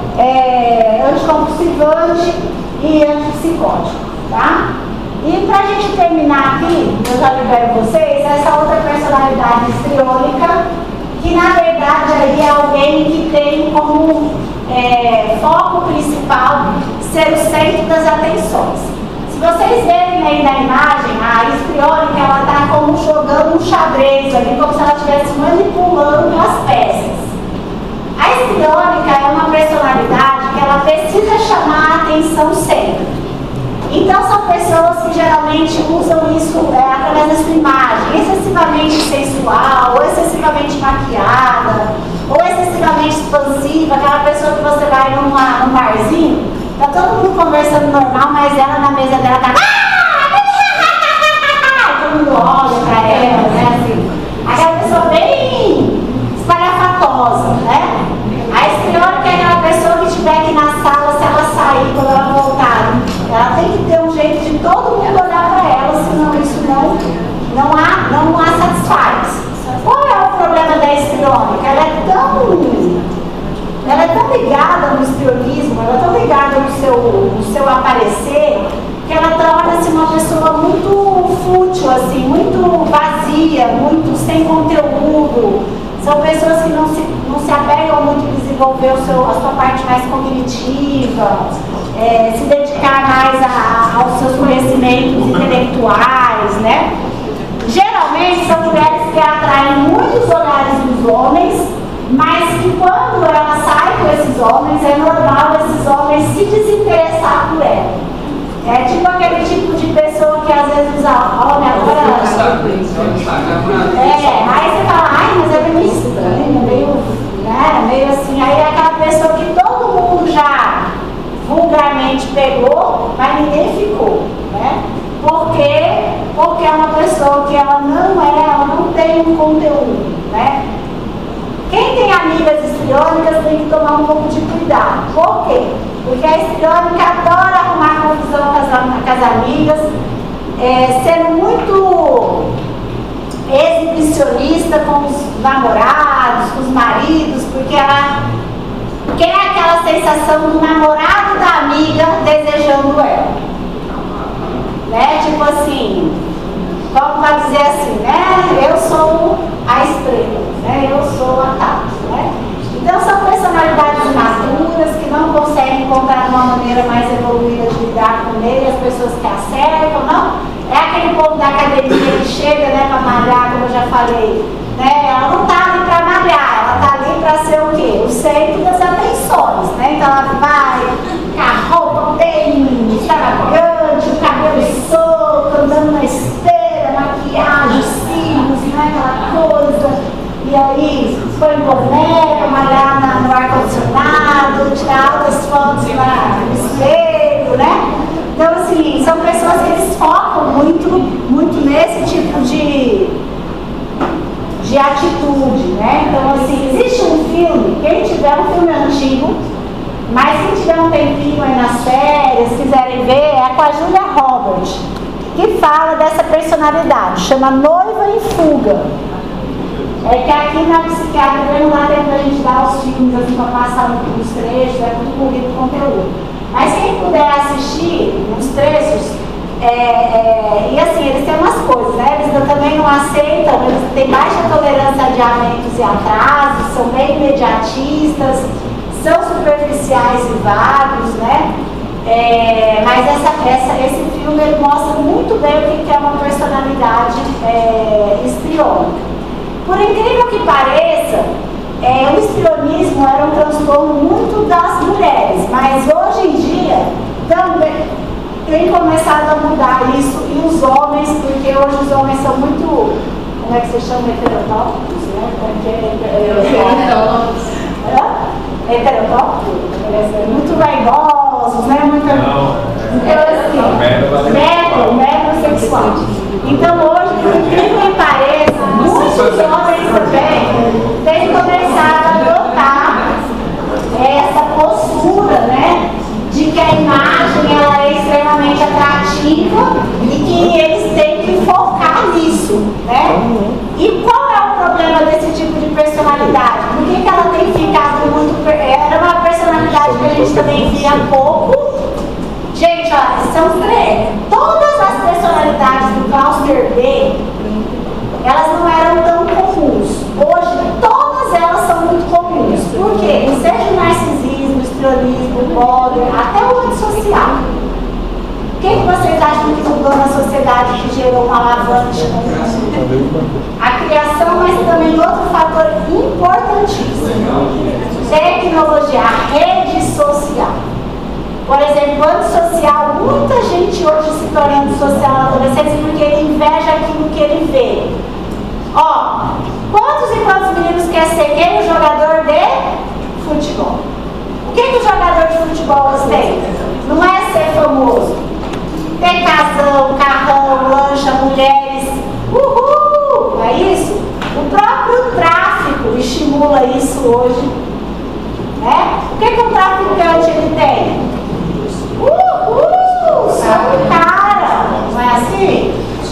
anticonvulsivante e antipsicótico, tá? E pra gente terminar aqui, eu já libero vocês, essa outra personalidade histriônica, que na verdade aí é alguém que tem como foco principal ser o centro das atenções. Se vocês verem aí na imagem, a histriônica, ela tá como jogando um xadrez ali, como se ela estivesse manipulando as peças. A histriônica é uma personalidade que ela precisa chamar a atenção sempre. Então são pessoas que geralmente usam isso através da sua imagem, excessivamente sensual, ou excessivamente maquiada, ou excessivamente expansiva, aquela pessoa que você vai num barzinho, tá todo mundo conversando normal, mas ela na mesa dela tá... todo mundo olha pra ela, né, assim. Aquela pessoa bem espalhafatosa, né? A histriônica é aquela pessoa que estiver aqui na sala, se ela sair, quando ela voltar, ela tem que ter um jeito de todo mundo olhar para ela, senão isso não a satisfaz. Qual é o problema da histriônica? Ela é tão ligada no histrionismo, ela é tão ligada no seu aparecer, que ela torna-se uma pessoa muito fútil, assim, muito vazia, muito sem conteúdo. São pessoas que não se apegam muito a desenvolver a sua parte mais cognitiva, se dedicar mais aos seus conhecimentos intelectuais, né? Geralmente são mulheres que atraem muitos olhares dos homens, mas que quando ela sai com esses homens, é normal esses homens se desinteressar por ela. É tipo aquele tipo de pessoa que às vezes usa homem agora. Aí você fala, ai, mas é meio estranho, meio assim. Aí é aquela pessoa que todo mundo já vulgarmente pegou, mas ninguém ficou, né? Porque é uma pessoa que ela não tem um conteúdo, né? Quem tem amigas histriônicas tem que tomar um pouco de cuidado. Por quê? Porque a histriônica adora arrumar confusão com as amigas, sendo muito exibicionista com os namorados, com os maridos, porque ela quer aquela sensação do namorado da amiga desejando ela. Né? Tipo assim, como vai dizer assim, né? Eu sou a estrela, né? Eu sou a Tati, né? Então são personalidades imaturas que não conseguem encontrar uma maneira mais evoluída de lidar com ele, as pessoas que acertam, não? É aquele povo da academia que chega, né, para malhar, como eu já falei, né? Ela não está ali para malhar, ela está ali para ser o quê? O centro das atenções, né? Então ela vai com a roupa bem extravagante, o cabelo solto, andando na esteira, maquiagem, cílios, né? Aquela coisa. E aí, põe um boné para malhar no ar-condicionado, tirar altas fotos lá no espelho, né? Então, assim, são pessoas que eles focam muito nesse tipo de atitude, né? Então, assim, existe um filme, quem tiver um filme antigo, mas quem tiver um tempinho aí nas férias, quiserem ver, é com a Julia Roberts, que fala dessa personalidade, chama Noiva em Fuga. É que aqui na psiquiatria não dá tempo pra gente dar os filmes assim, pra passar os trechos, é muito corrido o conteúdo. Mas quem puder assistir uns trechos, e assim, eles têm umas coisas, né? Eles também não aceitam, eles têm baixa tolerância a adiamentos e atrasos, são bem imediatistas, são superficiais e vagos, né? Mas esse filme ele mostra muito bem o que é uma personalidade histriônica. Por incrível que pareça, o histrionismo era um transtorno muito das mulheres, mas hoje em dia também tem começado a mudar isso, e os homens, porque hoje os homens são muito, como é que se chama, heterotópicos, né? Heterotópicos, muito vaidosos, né? Metrosexual. Então hoje, por incrível que pareça, muitos homens também têm começado a adotar essa postura, né? De que a imagem ela é extremamente atrativa e que eles têm que focar nisso, né? E qual é o problema desse tipo de personalidade? Por que ela tem ficado muito... Era uma personalidade que a gente também via pouco. Gente, olha, são todas as personalidades do Cluster B, elas não eram tão comuns. Hoje, todas elas são muito comuns. Por quê? Seja o narcisismo, o histrionismo, o poder, até o antissocial. O que vocês acham que mudou na sociedade que gerou uma alavanca? A criação, mas também outro fator importantíssimo. Tecnologia, a rede social. Por exemplo, antissocial, muita gente hoje se tornando social na adolescência porque ele inveja aquilo que ele vê. Ó, quantos e quantos meninos quer ser quem? O jogador de futebol. O que o jogador de futebol tem? Não é ser famoso. Ter casão, carrão, lancha, mulheres. Uhul! É isso? O próprio tráfico estimula isso hoje. Né? O que o traficante ele tem? Só o cara, não é assim?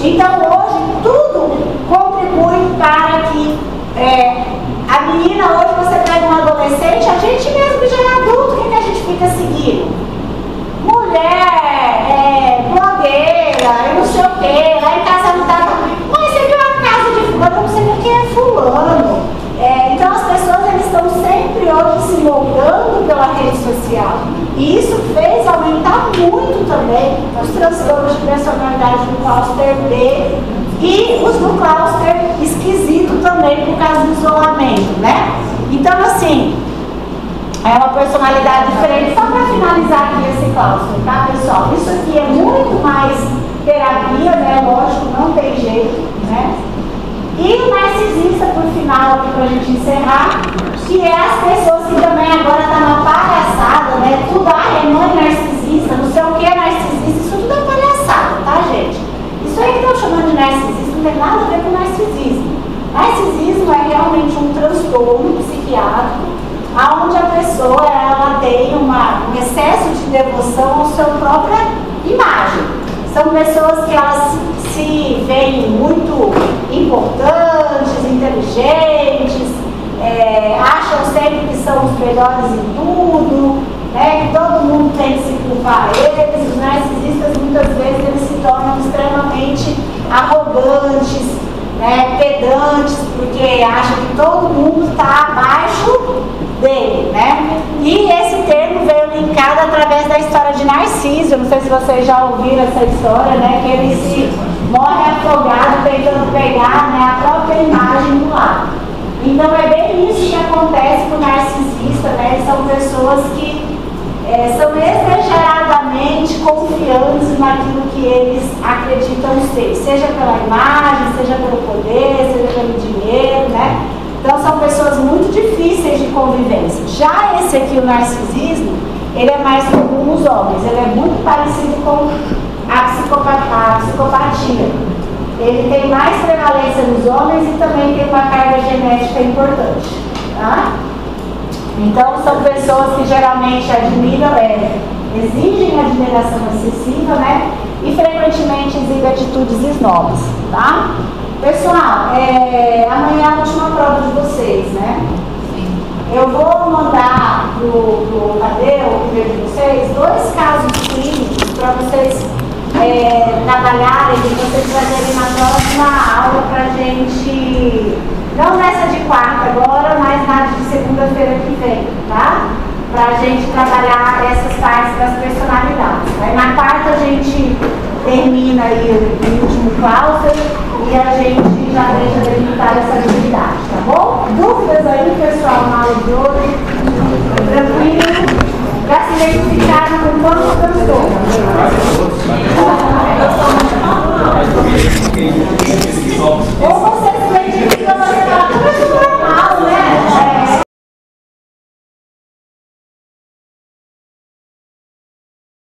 Então hoje tudo contribui para que a menina, hoje você pega um adolescente, a gente mesmo que já é adulto, o que a gente fica seguindo? Mulher, blogueira, eu não sei o que, lá em casa não dá. Mas você viu a casa de fulano, eu não sei nem quem é fulano. Então as pessoas eles estão sempre hoje se moldando pela rede social. E isso fez aumentar muito também os transtornos de personalidade do cluster B e os do cluster esquisito também por causa do isolamento, né? Então, assim, é uma personalidade diferente. Só para finalizar aqui esse cluster, tá, pessoal? Isso aqui é muito mais terapia, né? Lógico, não tem jeito, né? E o narcisista, por final, aqui para a gente encerrar, que é as pessoas que também agora tá na palhaçada, né? Tudo, é mãe narcisista, não sei o que é narcisista, isso tudo é palhaçada, tá, gente? Isso aí que estão chamando de narcisista não tem nada a ver com narcisismo. Narcisismo é realmente um transtorno psiquiátrico, onde a pessoa ela tem um excesso de devoção à sua própria imagem. São pessoas que elas se veem muito importantes, inteligentes, acham sempre que são os melhores em tudo, né, que todo mundo tem que se culpar eles. Os narcisistas muitas vezes eles se tornam extremamente arrogantes, né, pedantes, porque acham que todo mundo está abaixo dele, né? E esse termo veio linkado através da história de Narciso. Eu não sei se vocês já ouviram essa história, né? Que ele se morre afogado tentando pegar, né, a própria imagem do lado. Então é bem isso que acontece com o narcisista, né? Eles são pessoas que são exageradamente confiantes naquilo que eles acreditam ser, seja pela imagem, seja pelo poder, seja pelo dinheiro, né? Então são pessoas muito difíceis de convivência. Já esse aqui, o narcisismo, ele é mais comum nos homens, ele é muito parecido com a psicopatia. Ele tem mais prevalência nos homens e também tem uma carga genética importante, tá? Então são pessoas que geralmente admiram, exigem admiração excessiva, né? E frequentemente exibem atitudes esnobas, tá? Pessoal, amanhã é a última prova de vocês, né? Eu vou mandar pro Tadeu, o primeiro de vocês, 2 casos clínicos para vocês trabalharem e vocês fazerem na próxima aula para a gente, não nessa de quarta agora, mas na de segunda-feira que vem, tá? para a gente trabalhar essas partes das personalidades. Aí na quarta a gente termina aí o último cláusula e a gente já deixa delimitar essa habilidade, tá bom? Dúvidas aí, pessoal, na aula de hoje? Tranquilo? Já se identificaram com todos os transtornos?